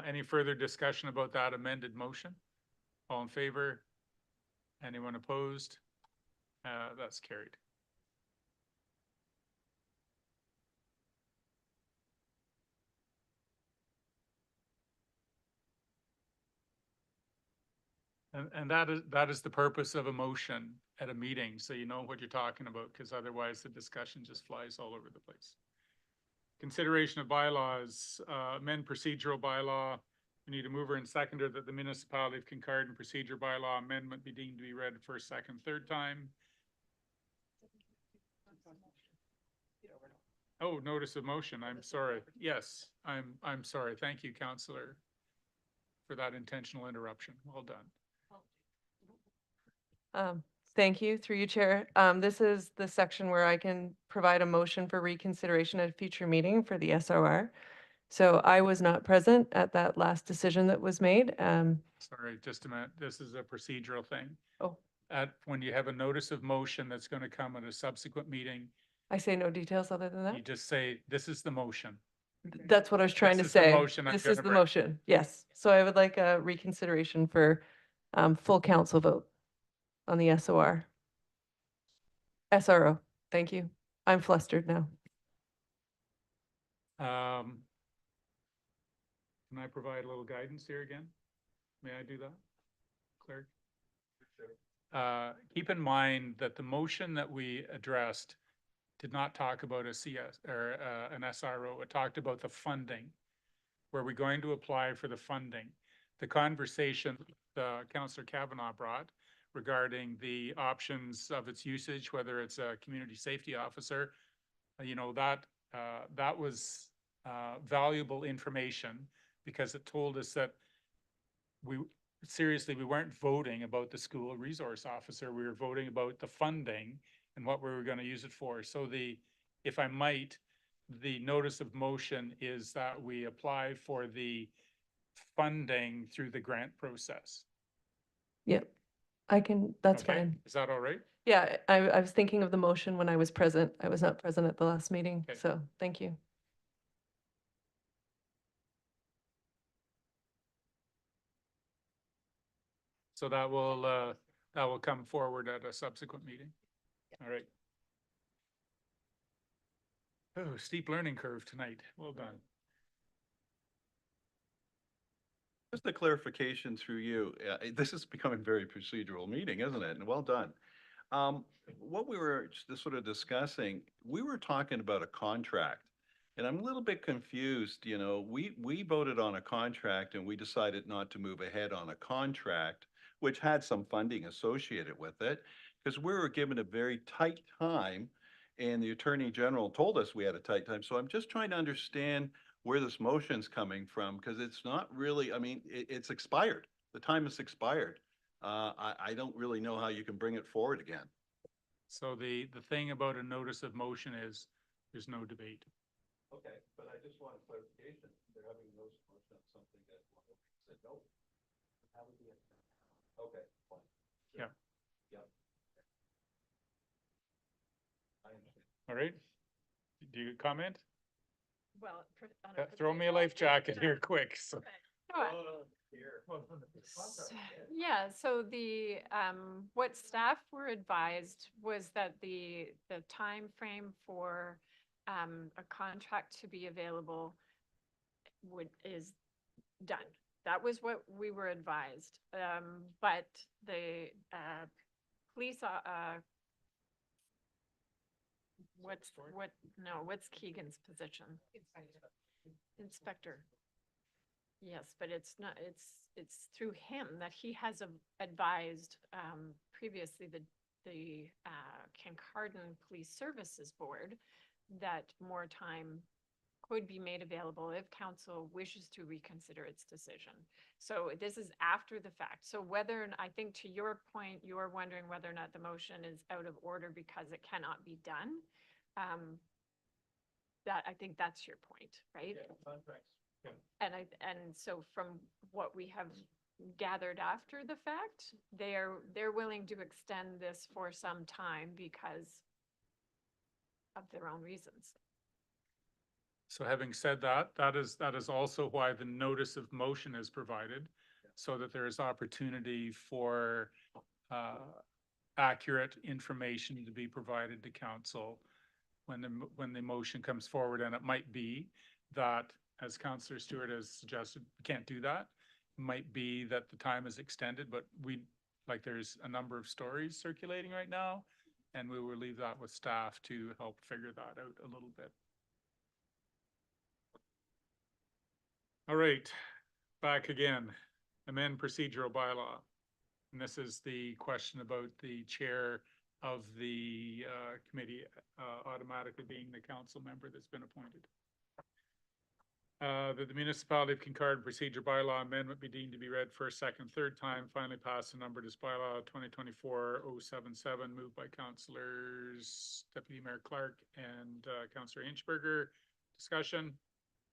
Any further discussion about that amended motion? All in favor? Anyone opposed? That's carried. And that is the purpose of a motion at a meeting, so you know what you're talking about, because otherwise the discussion just flies all over the place. Consideration of bylaws, amend procedural bylaw. We need a mover and seconder that the municipality of Kincardine procedure bylaw amendment be deemed to be read first, second, third time. Oh, notice of motion. I'm sorry. Yes, I'm sorry. Thank you, Councillor, for that intentional interruption. Well done. Thank you, through you, Chair. This is the section where I can provide a motion for reconsideration at a future meeting for the SRR. So I was not present at that last decision that was made. Sorry, just a minute. This is a procedural thing. Oh, When you have a notice of motion that's going to come at a subsequent meeting, I say no details other than you that. just say, this is the motion. That's what I was trying to This is the say. motion I'm This gonna is the bring. motion, yes. So I would like a reconsideration for full council vote on the SOR. SRO, thank you. I'm flustered now. Can I provide a little guidance here again? May I do that, clerk? Keep in mind that the motion that we addressed did not talk about a CS or an SRO. It talked about the funding. Were we going to apply for the funding? The conversation Councillor Kavanaugh brought regarding the options of its usage, whether it's a community safety officer, you know, that was valuable information, because it told us that we weren't voting about the school resource officer. We were voting about the funding and what we were going to use it for. So if I might, the notice of motion is that we apply for the funding through the grant process. Yep, that's Okay? fine. Is that all right? Yeah, I was thinking of the motion when I was present. I was not present at the last meeting, Okay. so thank you. So that will come forward at a subsequent meeting. All right. Oh, steep learning curve tonight. Well done. Just a clarification through you. This is becoming a very procedural meeting, isn't it? And well done. What we were just sort of discussing, we were talking about a contract. And I'm a little bit confused, you know, we voted on a contract and we decided not to move ahead on a contract, which had some funding associated with it, because we were given a very tight time and the Attorney General told us we had a tight time. So I'm just trying to understand where this motion's coming from, because it's not really, I mean, it's expired. The time is expired. I don't really know how you can bring it forward again. So the thing about a notice of motion is there's no debate. Okay, but I just want clarification. They're having a notice of motion on something that said no. How would we? Okay, fine. Yeah. Yep. I understand. All right. Do you comment? Well, Throw me a life jacket here quick. So. Yeah, so the, what staff were advised was that the time frame for a contract to be available is done. That was what we were advised. But the police, what's Keegan's position? Inspector. Yes, but it's not, it's through him that he has advised previously the Kincardine Police Services Board that more time could be made available if council wishes to reconsider its decision. So this is after the fact. So whether, I think to your point, you're wondering whether or not the motion is out of order because it cannot be done. That, I think that's your point, right? And so from what we have gathered after the fact, they're willing to extend this for some time because of their own reasons. So having said that, that is also why the notice of motion is provided, so that there is opportunity for accurate information to be provided to council when the motion comes forward. And it might be that, as Councillor Stewart has suggested, we can't do that. It might be that the time is extended, but there's a number of stories circulating right now, and we will leave that with staff to help figure that out a little bit. All right, back again. Amend procedural bylaw. And this is the question about the chair of the committee automatically being the council member that's been appointed. That the municipality of Kincardine procedure bylaw amendment be deemed to be read first, second, third time, finally passed and numbered as bylaw 2024-077, moved by councillors Deputy Mayor Clark and Councillor Inchberger. Discussion,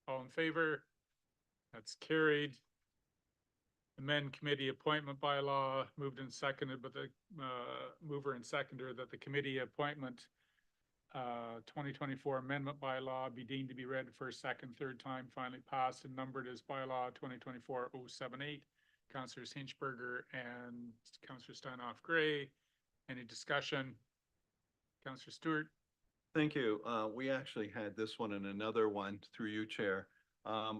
all in favor? That's carried. Amend committee appointment bylaw, moved and seconded, but the mover and seconder that the committee appointment 2024 amendment bylaw be deemed to be read first, second, third time, finally passed and numbered as bylaw 2024-078. Councillors Hinchberger and Councillor Steinhoff Gray. Any discussion? Councillor Stewart? Thank you. We actually had this one and another one through you, Chair. I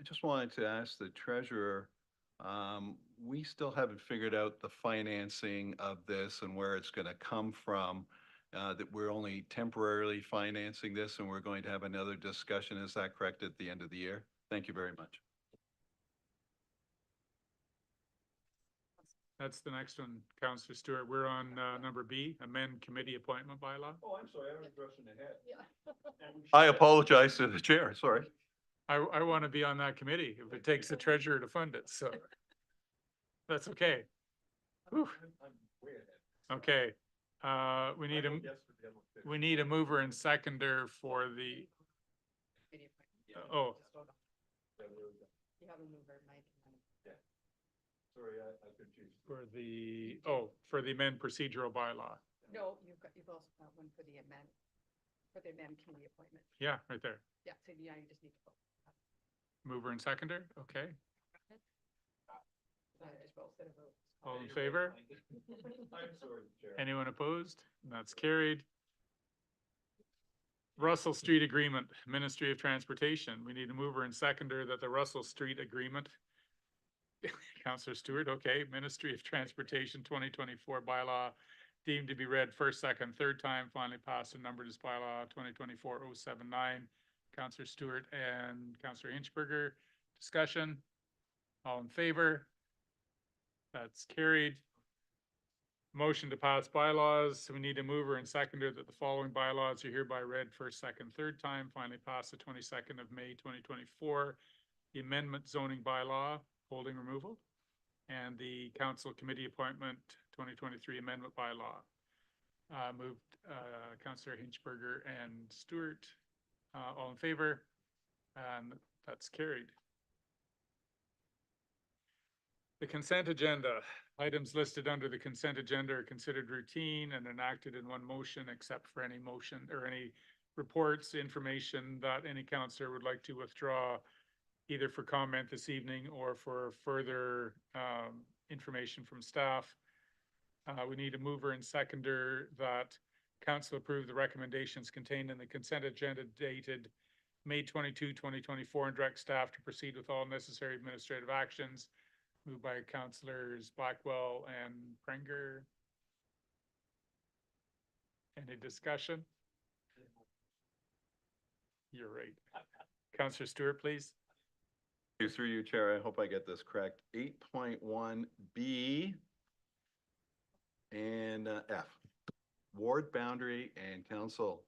just wanted to ask the treasurer, we still haven't figured out the financing of this and where it's going to come from. That we're only temporarily financing this and we're going to have another discussion. Is that correct at the end of the year? Thank you very much. That's the next one, Councillor Stewart. We're on number B, amend committee appointment bylaw. Oh, I'm sorry. I was rushing ahead. Yeah. I apologize to the chair. Sorry. I want to be on that committee if it takes the treasurer to fund it, so that's okay. Whew. Okay, we need a mover and seconder for the, oh. You have a mover, Mike. Sorry, I confused. For the amend procedural bylaw. No, you've also got one for the amend committee appointment. Yeah, right there. Yeah, so yeah, you just need to vote. Mover and seconder, okay. Just both set of votes. All in favor? I'm sorry, Chair. Anyone opposed? That's carried. Russell Street Agreement, Ministry of Transportation. We need a mover and seconder that the Russell Street Agreement. Councillor Stewart, okay. Ministry of Transportation 2024 bylaw deemed to be read first, second, third time, finally passed and numbered as bylaw 2024-079. Councillor Stewart and Councillor Inchberger. Discussion. All in favor? That's carried. Motion to pass bylaws. We need a mover and seconder that the following bylaws are hereby read first, second, third time, finally passed the 22nd of May 2024. The amendment zoning bylaw, holding removal, and the council committee appointment 2023 amendment bylaw. Moved Councillor Hinchberger and Stewart. All in favor? And that's carried. The consent agenda. Items listed under the consent agenda are considered routine and enacted in one motion, except for any motion or any reports, information that any councillor would like to withdraw, either for comment this evening or for further information from staff. We need a mover and seconder that council approve the recommendations contained in the consent agenda dated May 22, 2024, and direct staff to proceed with all necessary administrative actions. Moved by councillors Blackwell and Prenger. Any discussion? You're right. Councillor Stewart, please. Through you, Chair, I hope I get this correct. 8.1B and F, ward boundary and council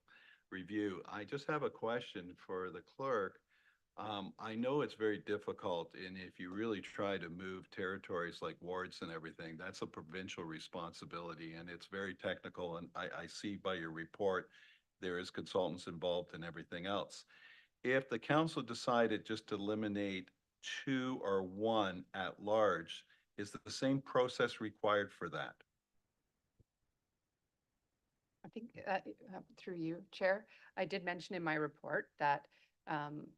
review. I just have a question for the clerk. I know it's very difficult, and if you really try to move territories like wards and everything, that's a provincial responsibility, and it's very technical, and I see by your report, there is consultants involved and everything else. If the council decided just to eliminate two or one at large, is the same process required for that? I think through you, Chair, I did mention in my report that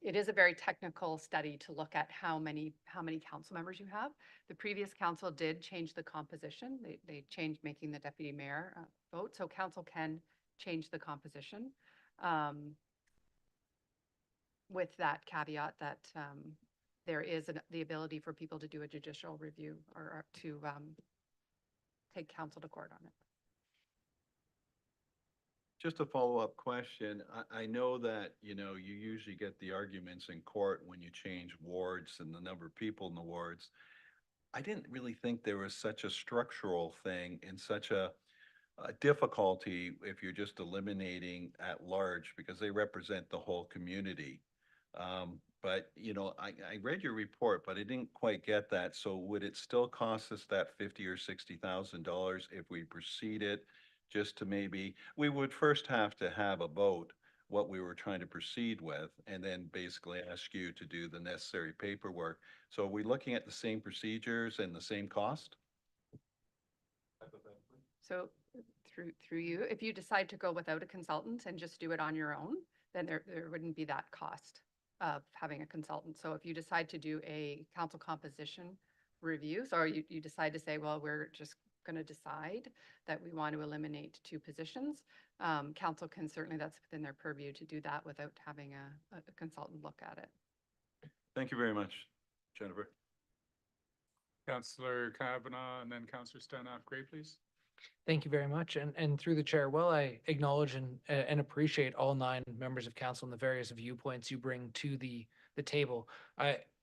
it is a very technical study to look at how many council members you have. The previous council did change the composition. They changed making the deputy mayor vote, so council can change the composition. With that caveat that there is the ability for people to do a judicial review or to take council to court on it. Just a follow-up question. I know that, you know, you usually get the arguments in court when you change wards and the number of people in the wards. I didn't really think there was such a structural thing and such a difficulty if you're just eliminating at large because they represent the whole community. But, you know, I read your report, but I didn't quite get that. So would it still cost us that $50,000 or $60,000 if we proceeded just to maybe, we would first have to have a vote what we were trying to proceed with, and then basically ask you to do the necessary paperwork. So are we looking at the same procedures and the same cost? So through you, if you decide to go without a consultant and just do it on your own, then there wouldn't be that cost of having a consultant. So if you decide to do a council composition review, so you decide to say, well, we're just going to decide that we want to eliminate two positions, council can certainly, that's within their purview to do that without having a consultant look at it. Thank you very much, Jennifer. Councillor Kavanaugh and then Councillor Stanoff Gray, please. Thank you very much. And through the chair, well, I acknowledge and appreciate all 9 members of council and the various viewpoints you bring to the table.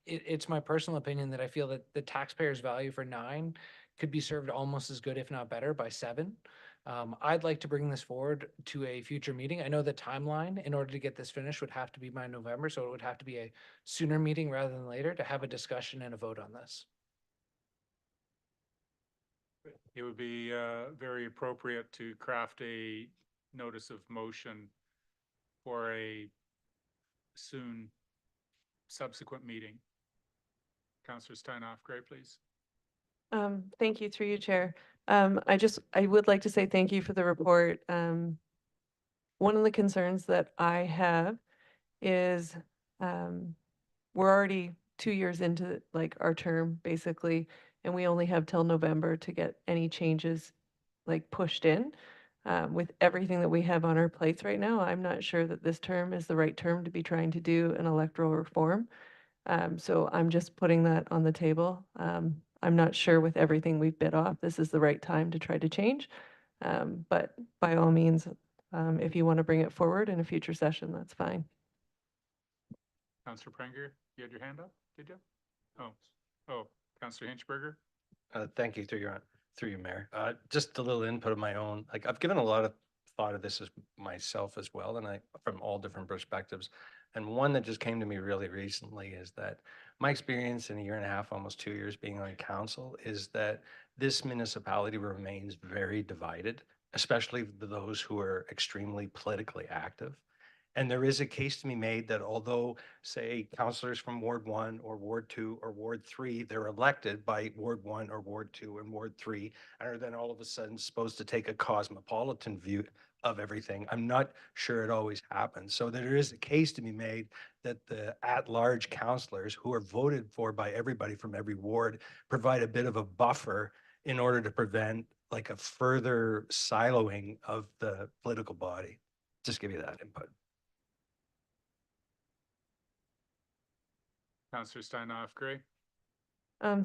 It's my personal opinion that I feel that the taxpayers' value for 9 could be served almost as good, if not better, by 7. I'd like to bring this forward to a future meeting. I know the timeline in order to get this finished would have to be by November, so it would have to be a sooner meeting rather than later to have a discussion and a vote on this. It would be very appropriate to craft a notice of motion for a soon subsequent meeting. Councillor Stanoff Gray, please. Thank you, through you, Chair. I would like to say thank you for the report. One of the concerns that I have is we're already 2 years into like our term basically, and we only have till November to get any changes like pushed in. With everything that we have on our plates right now, I'm not sure that this term is the right term to be trying to do an electoral reform. So I'm just putting that on the table. I'm not sure with everything we've bit off, this is the right time to try to change. But by all means, if you want to bring it forward in a future session, that's fine. Councillor Prenger, you had your hand up, did you? Oh, Councillor Hinchberger. Thank you, through you, Mayor. Just a little input of my own. Like, I've given a lot of thought of this as myself as well, and from all different perspectives. And one that just came to me really recently is that my experience in a year and a half, almost 2 years being on council, is that this municipality remains very divided, especially those who are extremely politically active. And there is a case to be made that although, say, councillors from Ward 1 or Ward 2 or Ward 3, they're elected by Ward 1 or Ward 2 and Ward 3, and are then all of a sudden supposed to take a cosmopolitan view of everything. I'm not sure it always happens. So there is a case to be made that the at-large councillors who are voted for by everybody from every ward provide a bit of a buffer in order to prevent like a further siloing of the political body. Just give you that input. Councillor Stanoff Gray.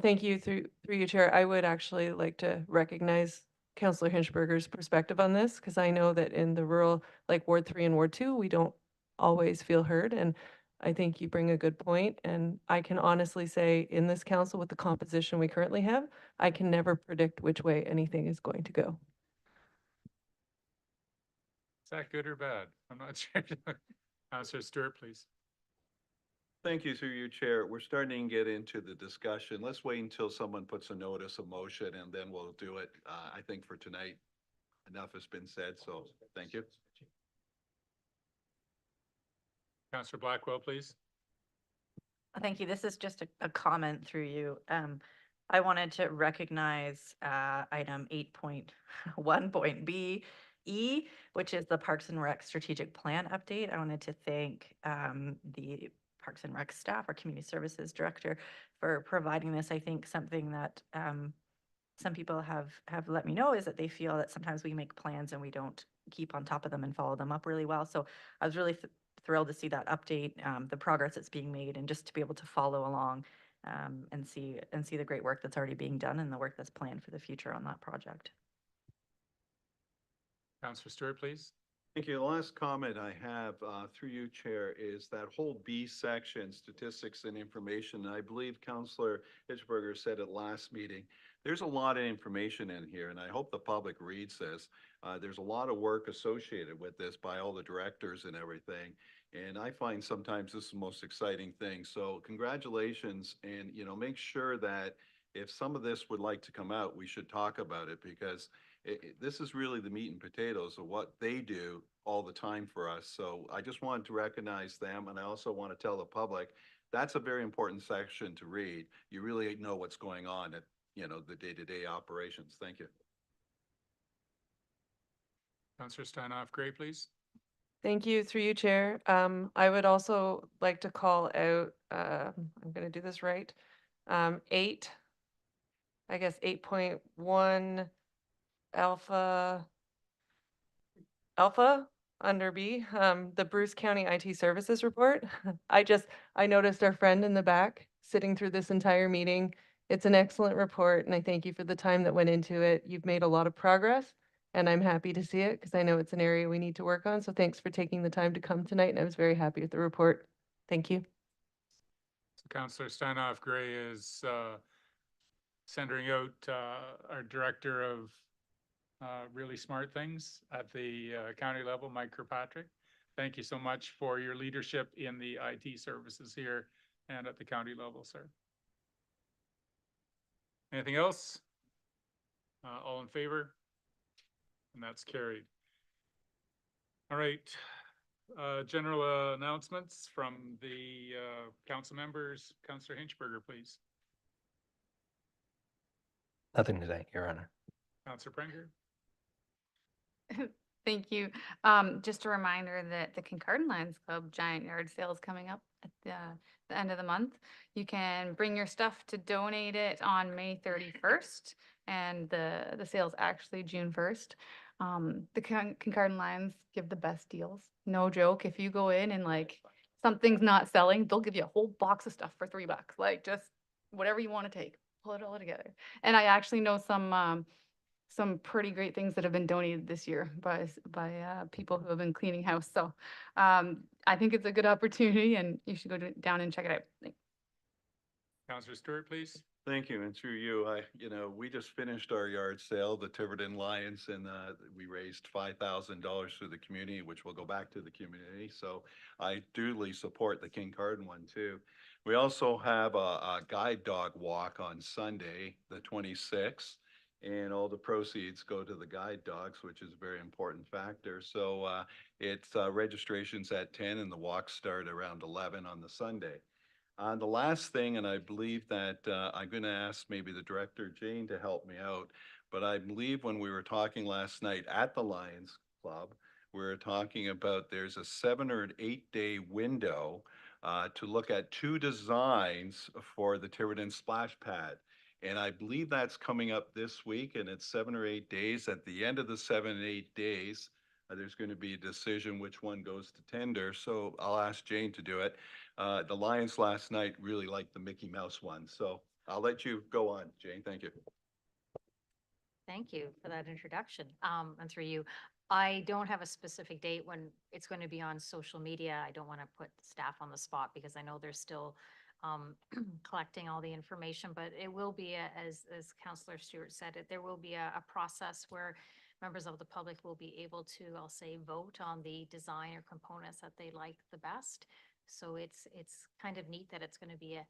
Thank you, through you, Chair. I would actually like to recognize Councillor Hinchberger's perspective on this, because I know that in the rural, like Ward 3 and Ward 2, we don't always feel heard. And I think you bring a good point. And I can honestly say in this council with the composition we currently have, I can never predict which way anything is going to go. Is that good or bad? I'm not sure. Councillor Stewart, please. Thank you, through you, Chair. We're starting to get into the discussion. Let's wait until someone puts a notice of motion and then we'll do it. I think for tonight, enough has been said, so thank you. Councillor Blackwell, please. Thank you. This is just a comment through you. I wanted to recognize item 8.1.b E, which is the Parks and Rec strategic plan update. I wanted to thank the Parks and Rec staff, our community services director, for providing this. I think something that some people have let me know is that they feel that sometimes we make plans and we don't keep on top of them and follow them up really well. So I was really thrilled to see that update, the progress that's being made, and just to be able to follow along and see the great work that's already being done and the work that's planned for the future on that project. Councillor Stewart, please. Thank you. The last comment I have through you, Chair, is that whole B section, statistics and information. And I believe Councillor Hitchberger said at last meeting, there's a lot of information in here, and I hope the public reads this. There's a lot of work associated with this by all the directors and everything. And I find sometimes this is the most exciting thing. So congratulations, and make sure that if some of this would like to come out, we should talk about it, because this is really the meat and potatoes of what they do all the time for us. So I just wanted to recognize them, and I also want to tell the public that's a very important section to read. You really know what's going on at the day-to-day operations. Thank you. Councillor Steinhoff Gray, please. Thank you, through you, Chair. I would also like to call out, I'm going to do this right, 8.1 alpha under B, the Bruce County IT Services Report. I noticed our friend in the back sitting through this entire meeting. It's an excellent report, and I thank you for the time that went into it. You've made a lot of progress, and I'm happy to see it because I know it's an area we need to work on. So thanks for taking the time to come tonight, and I was very happy with the report. Thank you. So Councillor Steinhoff Gray is sending out our director of really smart things at the county level, Mike Kirkpatrick. Thank you so much for your leadership in the IT services here and at the county level, sir. Anything else? All in favor? And that's carried. All right. General announcements from the council members. Councillor Hinchberger, please. Nothing today, Your Honor. Councillor Prenger. Thank you. Just a reminder that the Kincardine Lions Club Giant Yard Sale is coming up at the end of the month. You can bring your stuff to donate it on May 31st, and the sale's actually June 1st. The Kincardine Lions give the best deals. No joke. If you go in and like something's not selling, they'll give you a whole box of stuff for $3. Like just whatever you want to take, pull it all together. And I actually know some pretty great things that have been donated this year by people who have been cleaning house. So I think it's a good opportunity, and you should go down and check it out. Thanks. Councillor Stewart, please. Thank you. And through you, we just finished our yard sale, the Tiverton Lions, and we raised $5,000 through the community, which will go back to the community. So I duly support the Kincardine one too. We also have a guide dog walk on Sunday, the 26th. And all the proceeds go to the guide dogs, which is a very important factor. So it's registrations at 10 and the walks start around 11 on the Sunday. The last thing, and I believe that I'm going to ask maybe the director, Jane, to help me out, but I believe when we were talking last night at the Lions Club, we were talking about there's a 7 or 8 day window to look at 2 designs for the Tiverton splash pad. And I believe that's coming up this week, and it's 7 or 8 days. At the end of the 7 and 8 days, there's going to be a decision which one goes to tender. So I'll ask Jane to do it. The Lions last night really liked the Mickey Mouse one. So I'll let you go on, Jane. Thank you. Thank you for that introduction. And through you, I don't have a specific date when it's going to be on social media. I don't want to put staff on the spot because I know they're still collecting all the information, but it will be, as Councillor Stewart said, there will be a process where members of the public will be able to, I'll say, vote on the design or components that they like the best. So it's kind of neat that it's going to be a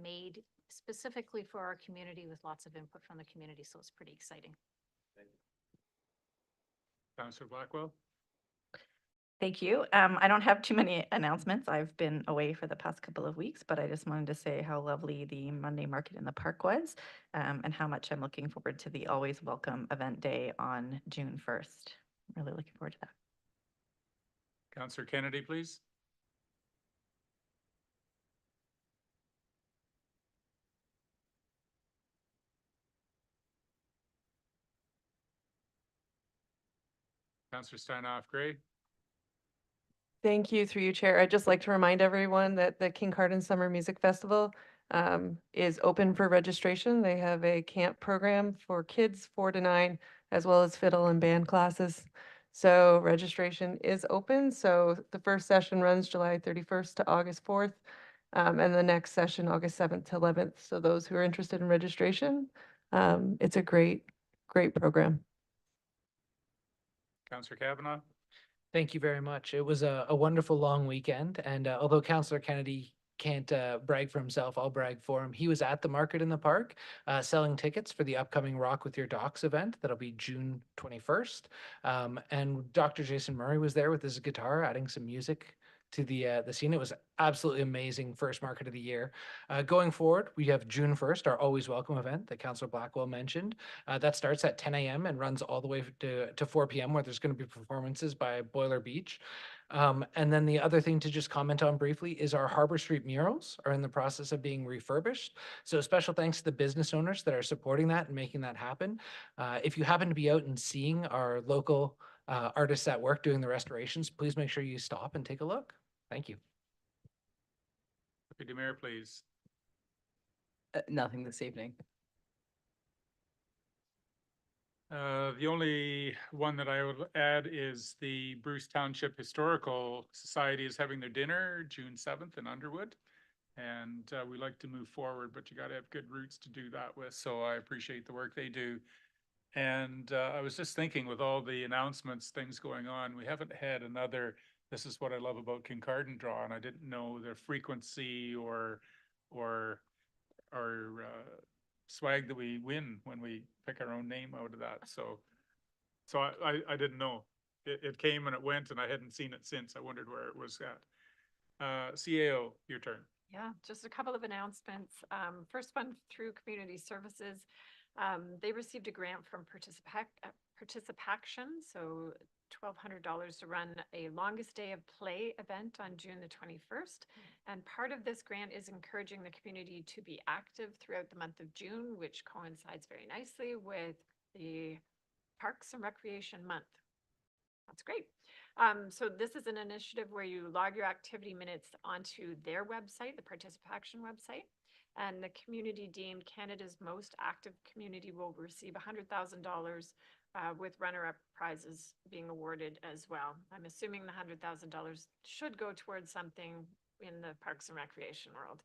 made specifically for our community with lots of input from the community. So it's pretty exciting. Councillor Blackwell? Thank you. I don't have too many announcements. I've been away for the past couple of weeks, but I just wanted to say how lovely the Monday Market in the Park was, and how much I'm looking forward to the Always Welcome event day on June 1st. Really looking forward to that. Councillor Kennedy, please. Councillor Steinhoff Gray? Thank you, through you, Chair. I'd just like to remind everyone that the Kincardine Summer Music Festival is open for registration. They have a camp program for kids 4 to 9, as well as fiddle and band classes. So registration is open. So the first session runs July 31st to August 4th, and the next session August 7th to 11th. So those who are interested in registration, it's a great program. Councillor Kavanaugh? Thank you very much. It was a wonderful long weekend, and although Councillor Kennedy can't brag for himself, I'll brag for him. He was at the market in the park selling tickets for the upcoming Rock with Your Docs event. That'll be June 21st. And Dr. Jason Murray was there with his guitar, adding some music to the scene. It was absolutely amazing first market of the year. Going forward, we have June 1st, our Always Welcome event that Councillor Blackwell mentioned. That starts at 10 a.m. and runs all the way to 4 p.m. where there's going to be performances by Boiler Beach. And then the other thing to just comment on briefly is our Harbor Street murals are in the process of being refurbished. So special thanks to the business owners that are supporting that and making that happen. If you happen to be out and seeing our local artists at work doing the restorations, please make sure you stop and take a look. Thank you. Deputy Mayor, please. Nothing this evening. The only one that I would add is the Bruce Township Historical Society is having their dinner June 7th in Underwood. And we like to move forward, but you got to have good roots to do that with. So I appreciate the work they do. And I was just thinking, with all the announcements, things going on, we haven't had another, this is what I love about Kincardine draw, and I didn't know the frequency or swag that we win when we pick our own name out of that. So I didn't know. It came and it went, and I hadn't seen it since. I wondered where it was at. CAO, your turn. Yeah, just a couple of announcements. First one through Community Services. They received a grant from Participation, so $1,200 to run a longest day of play event on June the 21st. And part of this grant is encouraging the community to be active throughout the month of June, which coincides very nicely with the Parks and Recreation Month. That's great. So this is an initiative where you log your activity minutes onto their website, the Participation website. And the community deemed Canada's most active community will receive $100,000 with runner-up prizes being awarded as well. I'm assuming the $100,000 should go towards something in the Parks and Recreation world.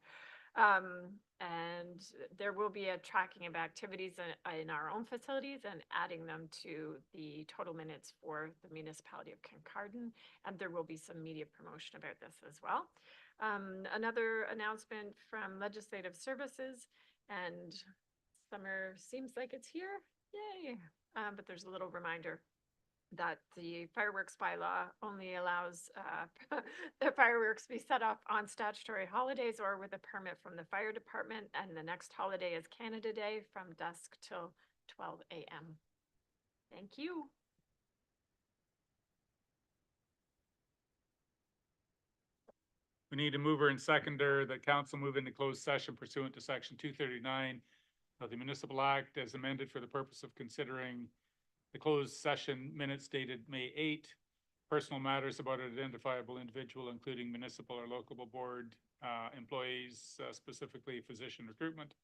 And there will be a tracking of activities in our own facilities and adding them to the total minutes for the municipality of Kincardine. And there will be some media promotion about this as well. Another announcement from Legislative Services, and summer seems like it's here. Yay! But there's a little reminder that the fireworks bylaw only allows the fireworks be set off on statutory holidays or with a permit from the fire department. And the next holiday is Canada Day from dusk till 12 a.m. Thank you. We need a mover and seconder that council move into closed session pursuant to section 239 of the Municipal Act as amended for the purpose of considering the closed session minutes dated May 8, personal matters about an identifiable individual, including municipal or local board employees, specifically physician recruitment,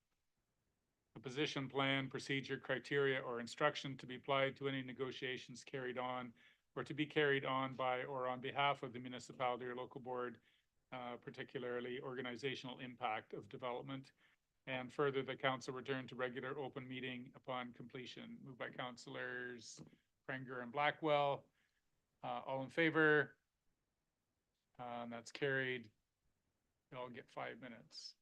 a position plan, procedure, criteria, or instruction to be applied to any negotiations carried on or to be carried on by or on behalf of the municipality or local board, particularly organizational impact of development. And further, the council return to regular open meeting upon completion. Moved by councillors Prenger and Blackwell. All in favor? That's carried. You all get 5 minutes.